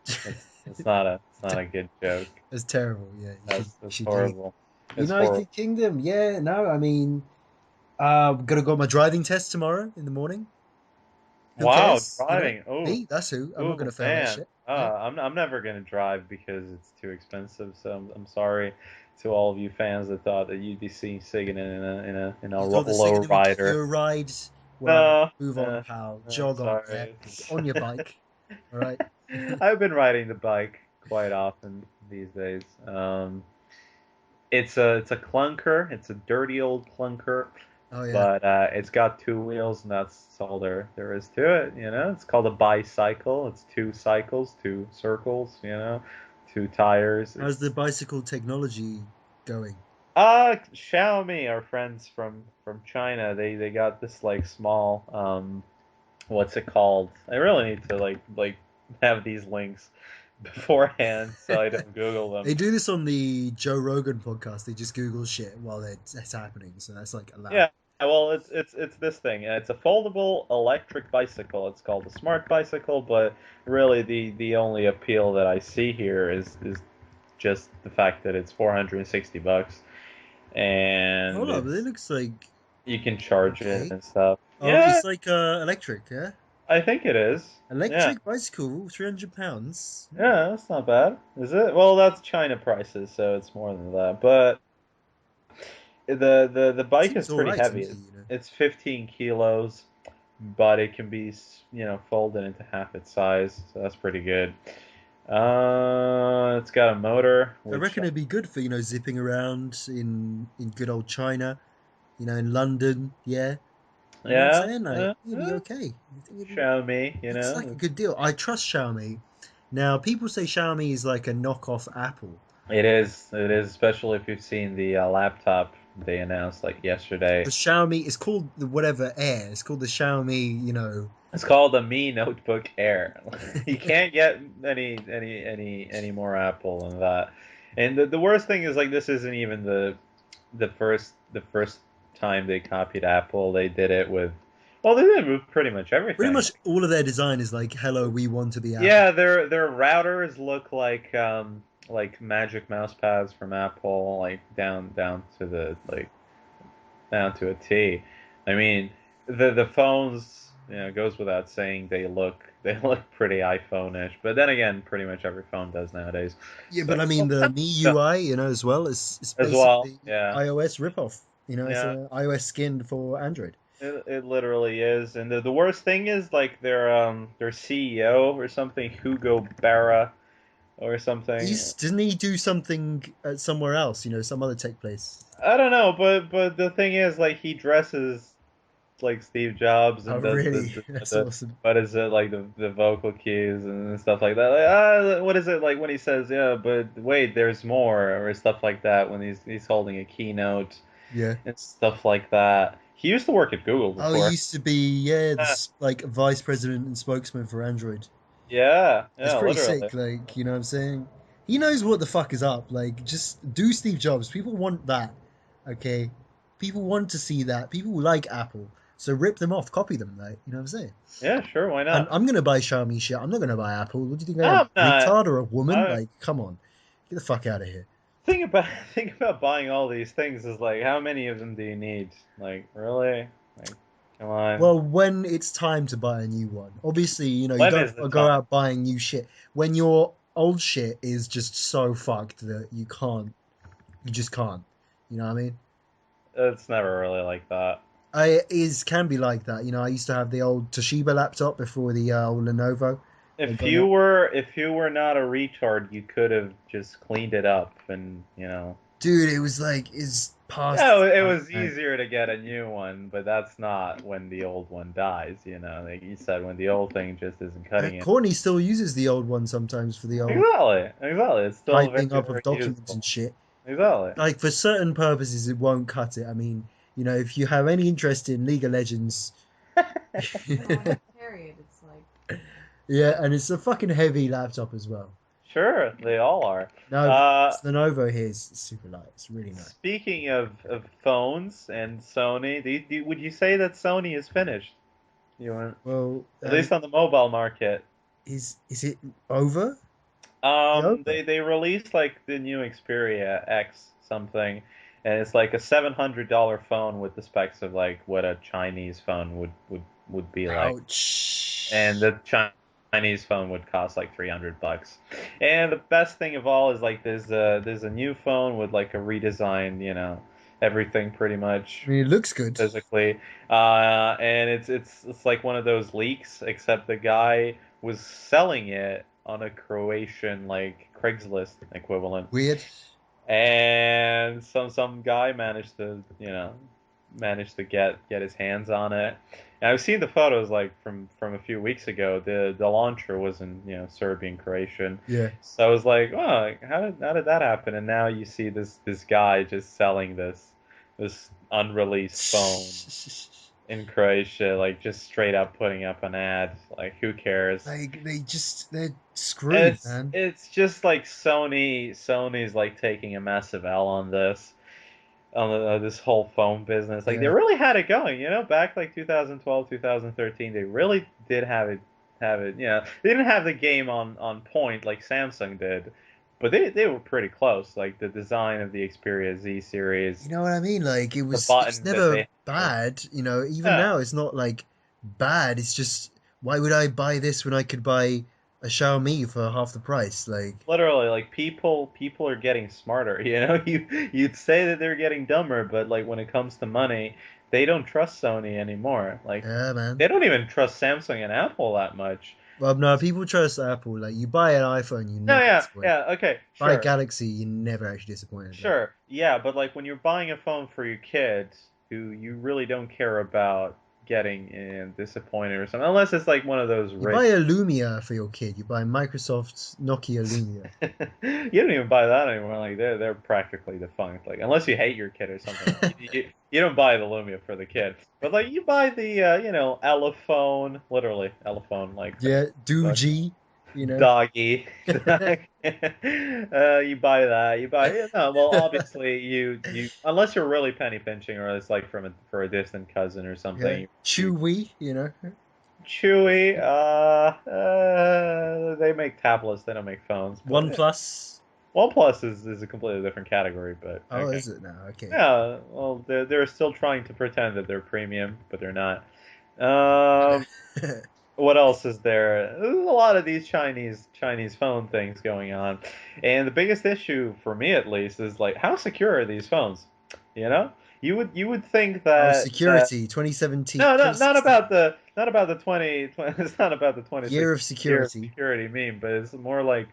It's not a good joke. That's terrible. Yeah, That's you that's should leave. horrible. It's horrible. United Kingdom. Yeah, no, I mean, Gonna go on my driving test tomorrow in the morning. Who Wow, cares? You know, driving. Oh, me. That's who. I'm not oh gonna fail that man. shit. Yeah. I'm never gonna drive because it's too expensive. So I'm sorry to all of you fans that thought that you'd be seeing Ciganin in a You thought the low Ciganin would give you rider. a ride? Well, No, move on, pal. Jog on. Yeah. sorry. Get on your bike. All right. I've been riding the bike quite often these days. It's a clunker. It's a dirty old clunker, Oh yeah. but it's got two wheels, and that's all there is to it. You know, it's called a bicycle. It's two cycles, two circles. You know, two tires. How's the It's bicycle technology going? Xiaomi, our friends from China. They got this like small what's it called? I really need to like have these links beforehand so I don't Google them. They do this on the Joe Rogan podcast. They just Google shit while it's happening, so that's like allowed. Yeah, well, it's this thing. It's a foldable electric bicycle. It's called a smart bicycle, but really the only appeal that I see here is just the fact that it's 460 bucks and Hold up, it it's looks like you can charge it okay. and stuff. Oh, Yeah, it's like electric, yeah. I think it is. Yeah. Electric bicycle, £300. Yeah, that's not bad, is it? Well, that's China prices, so it's more than that. But the bike is Seems all pretty right to me, heavy. It's 15 kilos, but it can be folded into half its size, so that's pretty good. It's got a motor, I which reckon it'd be good for zipping around in good old China, in London. Yeah, you know what I'm yeah, saying? Like, it'd be okay. I think Xiaomi, looks like a good deal. I trust Xiaomi. Now, people say Xiaomi is like a knockoff Apple. it is, especially if you've seen the laptop they announced like The yesterday. Xiaomi is called the whatever Air. It's called the Xiaomi. It's called the Mi Notebook Air. You can't get any more Apple than that. And the worst thing is like this isn't even the first time they copied Apple. They did it with they did it with pretty much Pretty everything. much all of their design is like, "Hello, we want to be Apple." Yeah, their routers look like Magic Mouse pads from Apple, like down to the like down to a T. I mean, the phones, goes without saying they look pretty iPhone-ish. But then again, pretty much every phone does nowadays. Yeah, So but I mean the Mi UI, as well, it's as well, basically yeah, iOS ripoff. It's yeah. a iOS skin for Android. It literally is, and the worst thing is like their CEO or something, Hugo Barra or something. Didn't he do something somewhere else? Some other tech place. I don't know, but the thing is, like he dresses like Steve Jobs Oh, and does really? That's the awesome. what is it like the vocal cues and stuff like that. Like what is it like when he says yeah, but wait, there's more or stuff like that when he's holding a keynote Yeah. and stuff like that. He used to work at Google Oh, he before. used to be, yeah, Yeah, this like vice president and spokesman for Android. yeah, It's yeah, pretty literally. sick, like, you know what I'm saying? He knows what the fuck is up. Like, just do Steve Jobs. People want that, okay? People want to see that. People like Apple. So rip them off, copy them, like, you know what I'm saying? Yeah, sure, why And not? I'm gonna buy Xiaomi shit. I'm not gonna buy Apple. What do you think I am? I'm not. Retard or a woman? I Like, come on. Get the fuck out of here. think about think about buying all these things is like how many of them do you need? Like really? Like come on. Well, when it's time to buy a new one, obviously, you When don't is the go time? out buying new shit. When your old shit is just so fucked that you just can't. You know what I mean? It's never really like that. Can be like that. I used to have the old Toshiba laptop before the old Lenovo. They If got you that. were if you were not a retard, you could have just cleaned it up and Dude, it was like it's past yeah, its it time, was man. easier to get a new one, but that's not when the old one dies, Like you said, when the old thing just isn't cutting it. Courtney still uses the old one sometimes for the old Exactly, exactly. It's still very, typing up of very documents and useful. shit. Exactly. Like for certain purposes, it won't cut it. I mean, if you have any interest in League of Legends, yeah, and it's a fucking heavy laptop as well. Sure, they all are. No, Uh, the Lenovo here is super light. It's really nice. Speaking of phones and Sony, would you say that Sony is finished? Well, At least on the mobile market. is it over? Is it over? They released like the new Xperia X something, and it's like a $700 phone with the specs of like what a Chinese phone would be like, and Ouch. the Chinese phone would cost like $300. And the best thing of all is like there's a new phone with like a redesigned, everything pretty I much mean, it looks good. physically, and it's like one of those leaks, except the guy was selling it on a Croatian like Craigslist equivalent, Weird. and some guy managed to get his hands on it. And I've seen the photos like from a few weeks ago. The launcher was in Serbian Croatian, Yeah. so I was like, oh, how did that happen? And now you see this guy just selling this unreleased phone in Croatia, like just straight up putting up an ad. Like, who cares? Like they're screwed, It's man. it's just like Sony's like taking a massive L on this whole phone business. Like, they Yeah. really had it going, back like 2012, 2013. They really did have it. They didn't have the game on point like Samsung did, but they were pretty close. Like the design of the Xperia Z series, You know what I mean? Like the it was buttons that never they have. bad, even Yeah, now it's not like bad. It's just why would I buy this when I could buy a Xiaomi for half the price? Like, literally, like people are getting smarter. You'd say that they're getting dumber, but like when it comes to money, they don't trust Sony anymore. Like, yeah, man. they don't even trust Samsung and Apple that much. Well, no, people trust Apple. Like you buy an iPhone, you No, never yeah, disappoint. yeah, okay, Buy a sure, Galaxy, you never actually disappointed. Like sure, yeah, but like when you're buying a phone for your kids who you really don't care about getting disappointed or something, unless it's like one of those you buy rich. a Lumia for your kid. You buy Microsoft's Nokia Lumia. You don't even buy that anymore. Like, they're practically defunct. Like, unless you hate your kid or something, you don't buy the Lumia for the kid. But like, you buy the Elephone, literally Elephone, like Yeah, Facebook, Doogie, you know. doggy. You buy that. You buy, well, obviously you unless you're really penny pinching, or it's like for a distant cousin or Yeah, something. You Chewy. Chewy. They make tablets. They don't make phones, but One Plus. OnePlus is a completely different category. But Oh, okay, is it now? Okay. yeah. Well, they're still trying to pretend that they're premium, but they're not. Um, what else is there? There's a lot of these Chinese phone things going on, and the biggest issue for me, at least, is like, how secure are these phones? You know, you would think Oh, that security, 2017, no, no, 2016. not about the 20. It's not about the 26 Year of year of security. security meme, but it's more like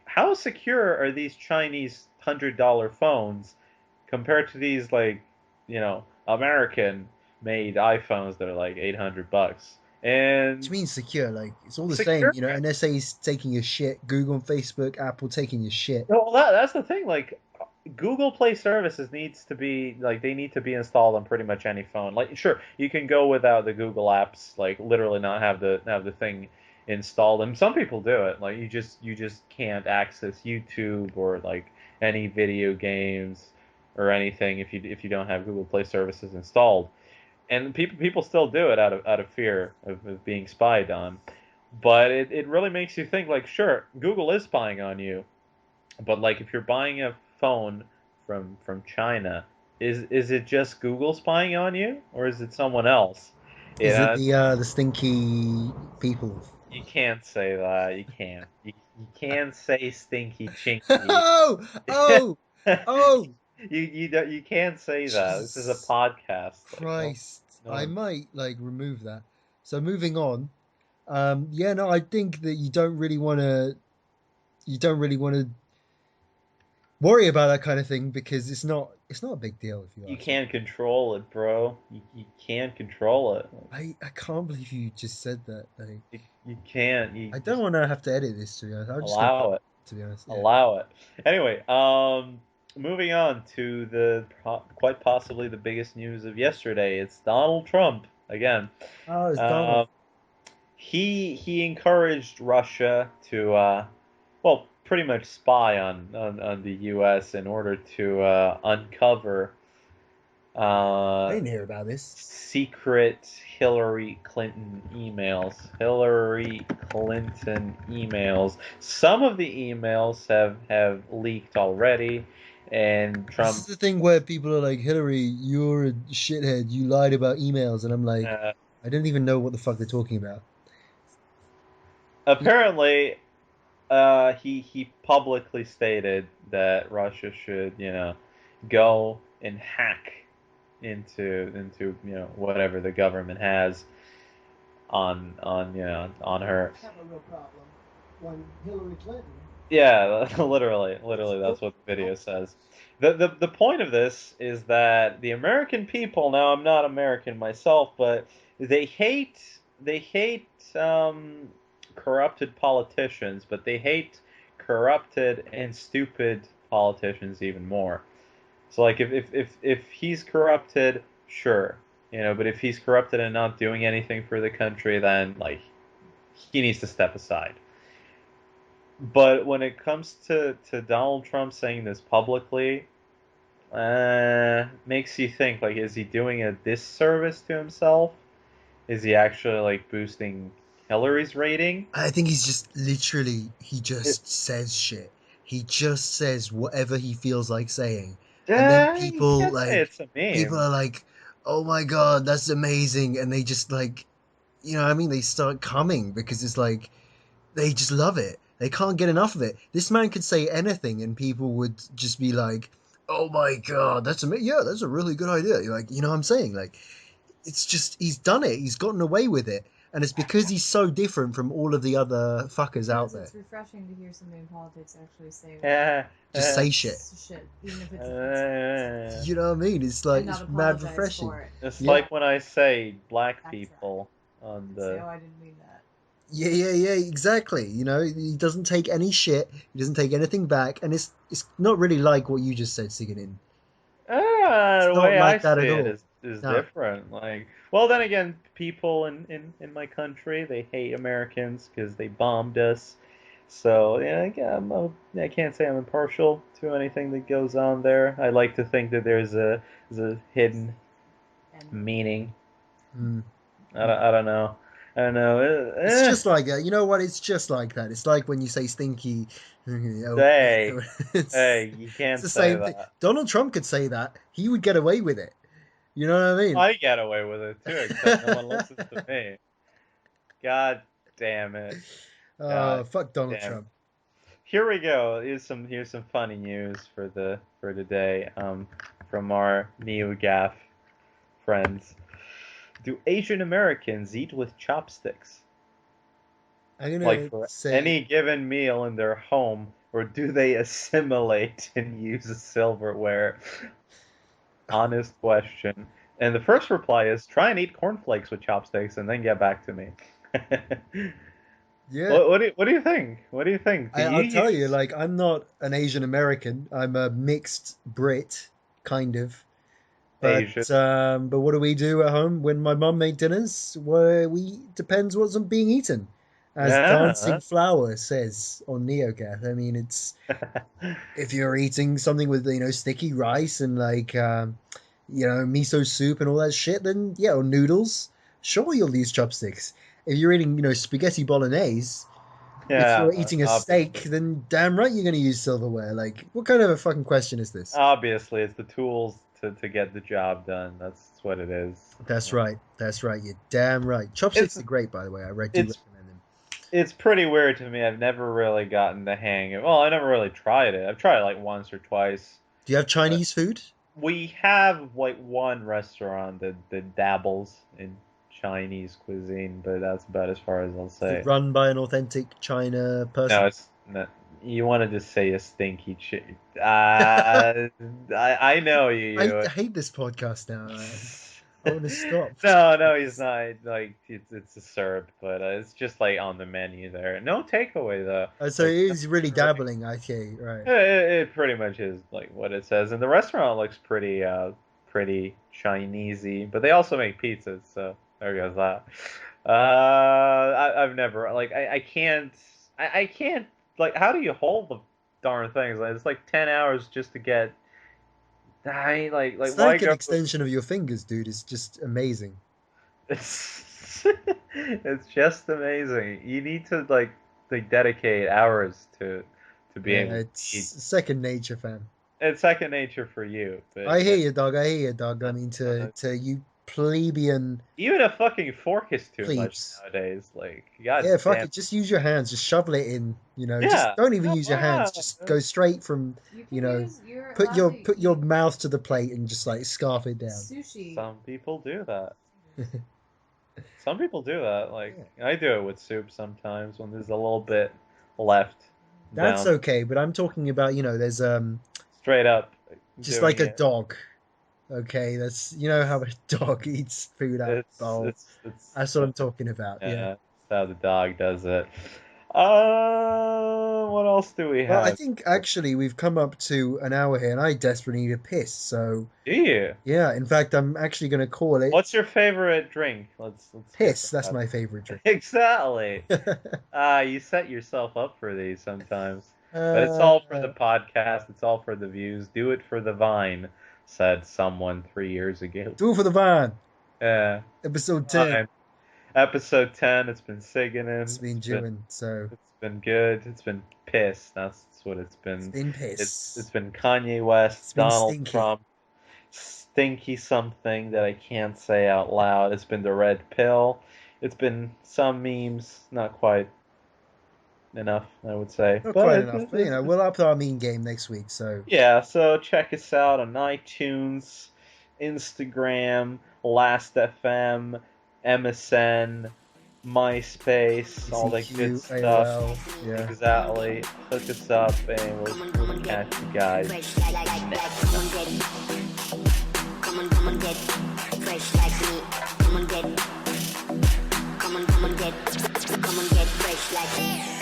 how secure are these Chinese $100 phones compared to these like American made iPhones that are like $800? What do And you mean secure? Like, it's all the same. secure. NSA's taking your shit, Google and Facebook, Apple taking your shit. Well, that's the thing. Like, Google Play services needs to be like, they need to be installed on pretty much any phone. Like, sure, you can go without the Google apps, like literally not have the thing installed. And some people do it. Like, you just can't access YouTube or like any video games or anything if you don't have Google Play services installed. And people still do it out of fear of being spied on. But it really makes you think, like, sure, Google is spying on you, but like, if you're buying a phone from China, is it just Google spying on you, or is it someone else? You Is it know, the stinky people? you can't say that. You can't. You can't say stinky chinky. Oh, oh, oh! You can't say that. This is a Jesus podcast. Like, no, Christ! no I one. might like remove that. So moving on. Yeah, no, I think that you don't really want to. You don't really want to worry about that kind of thing because it's not a big deal if you You ask me. can't control it, bro. You can't control it. I can't believe you just said that. Like, You can't. You I don't just want to have to edit this to be honest. I'm just gonna allow it. to be honest. Yeah. Allow it. Anyway, moving on to quite possibly the biggest news of yesterday. It's Donald Trump again. Oh, it's Donald. Um, he encouraged Russia to pretty much spy on the U.S. in order to uncover I uh, didn't hear about this. secret Hillary Clinton emails. Hillary Clinton emails. Some of the emails have leaked already, And This is Trump, the thing where people are like, Hillary, you're a shithead. You lied about emails, and I'm like, uh, I don't even know what the fuck they're talking about. apparently, he publicly stated that Russia should, go and hack into whatever the government has on her. Have a real problem when Hillary Clinton. Yeah, literally, that's what the video says. The point of this is that the American people, now I'm not American myself, but they hate corrupted politicians, but they hate corrupted and stupid politicians even more. So like if he's corrupted, sure, but if he's corrupted and not doing anything for the country, then like he needs to step aside. But when it comes to Donald Trump saying this publicly, makes you think like, is he doing a disservice to himself? Is he actually like boosting Hillary's rating? I think he's just literally, he It, just says shit. He just says whatever he feels like saying. And then you can't say it's a people meme. are like, oh my God, that's amazing. And they just like, you know what I mean? They start coming because it's like, they just love it. They can't get enough of it. This man could say anything and people would just be like, oh my God, that's amazing. Yeah, that's a really good idea. You're like, you know what I'm saying? Like, it's just he's done it. He's gotten away with it, and it's because he's so different from all of the other fuckers out Yes, there. it's refreshing to hear somebody in politics actually say Yeah, Just say shit. shit, even if it's offensive, You know what I mean? It's and like not it's mad apologize refreshing. for it. it's Yeah, like when I say black Backtrack people on and say, the. "Oh, I didn't mean that." yeah, exactly. You know, he doesn't take any shit. He doesn't take anything back, and it's not really like what you just said, Ciganin. It's The not way I like that see at it all. is No. different. Like, well, then again, people in my country they hate Americans because they bombed us. So yeah, I can't say I'm impartial to anything that goes on there. I like to think that there's a hidden And meaning. Mm. I don't know. I don't know. It's just like that. You know what? It's just like that. It's like when you say stinky. Oh, Hey, it's, hey, you it's can't the say same thing. that. Donald Trump could say that. He would get away with it. You know what I mean? I get away with it too, except no one listens to me. God damn it. Oh, God fuck Donald damn. Trump. Here we go. Here's some funny news for today. From our NeoGaf friends. Do Asian Americans eat with chopsticks? I'm Like gonna for say, any given meal in their home, or do they assimilate and use silverware? Honest question. And the first reply is try and eat cornflakes with chopsticks and then get back to me. yeah. What do you think? What do you think? Do you I'll tell you, use like, I'm not an Asian American. I'm a mixed Brit, kind of. Asian? But what do we do at home when my mum made dinners? Where we depends what's being eaten, as Yeah. Dancing Flower says on NeoGath. I mean, it's if you're eating something with sticky rice and like miso soup and all that shit, then yeah, or noodles. Sure, you'll use chopsticks. If you're eating spaghetti bolognese, if Yeah, you're eating a steak, obviously. then damn right you're going to use silverware. Like, what kind of a fucking question is this? Obviously, it's the tools to get the job done. That's what it is. That's right. That's right. You're damn right. Chopsticks It's are great, by the way. Do it's recommend them. it's pretty weird to me. I've never really gotten the hang of. Well, I never really tried it. I've tried it like once or twice. Do you have But Chinese food? we have like one restaurant that dabbles in Chinese cuisine, but that's about as far as I'll Is it say. run by an authentic China No, person? it's no, you want to just say a stinky chick. I know I you. hate this podcast now. I want to stop. No, he's not. Like it's a syrup, but it's just like on the menu there. No takeaway though. So it Like is really dabbling. Okay, right. it pretty much is like what it says, and the restaurant looks pretty Chinesey, but they also make pizzas, so there goes that. I've never like I can't like how do you hold the darn things? Like, it's like 10 hours just to get. It's Why like an go? extension of your fingers, dude. It's just amazing. It's just amazing. You need to like dedicate hours to be able to It's eat. second nature, fam. it's second nature for you. But I hear you, dog. I hear you, dog. I mean, to you plebeian even a fucking fork is too much plebes. nowadays. Like, god Yeah, fuck damn. it. Just use your hands. Just shovel it in. Just Yeah. don't even use your hands. Yeah. Just go straight from. You can You know, use. You're Put allowed your to put your use mouth to the plate and just like scarf it down. sushi. Some people do that. Some people do that. Like, Yeah. I do it with soup sometimes when there's a little bit left That's down. okay, but I'm talking about there's Straight up just doing like a it. dog. Okay, that's how a dog eats food out of a bowl. That's what I'm talking about. yeah, Yeah. that's how the dog does it. What else do we Well, I have? think actually we've come up to an hour here, and I desperately need a piss. So Do you? yeah, in fact, I'm actually going to call it What's your favorite drink? Let's get piss. That's that. my favorite drink. Exactly. You set yourself up for these sometimes. But it's all for the podcast. It's all for the views. Do it for the vine, said someone 3 years ago. Do it for the van. Yeah. Episode 10. Fine. Episode 10. It's been Ciganin. It's been Jewan, so It's been good. It's been piss. That's what it's been. it's been piss. It's been Kanye West, It's been Donald stinky. Trump, stinky something that I can't say out loud. It's been the red pill. It's been some memes, not quite enough, I would say. Not But quite enough, but we'll up our meme game next week. So yeah, so check us out on iTunes, Instagram, Last.fm, MSN, MySpace, all that good CQ, stuff. AOL, yeah. Exactly. Hook us up and we'll catch you guys. Come on, get fresh like me. Come on, get fresh like me.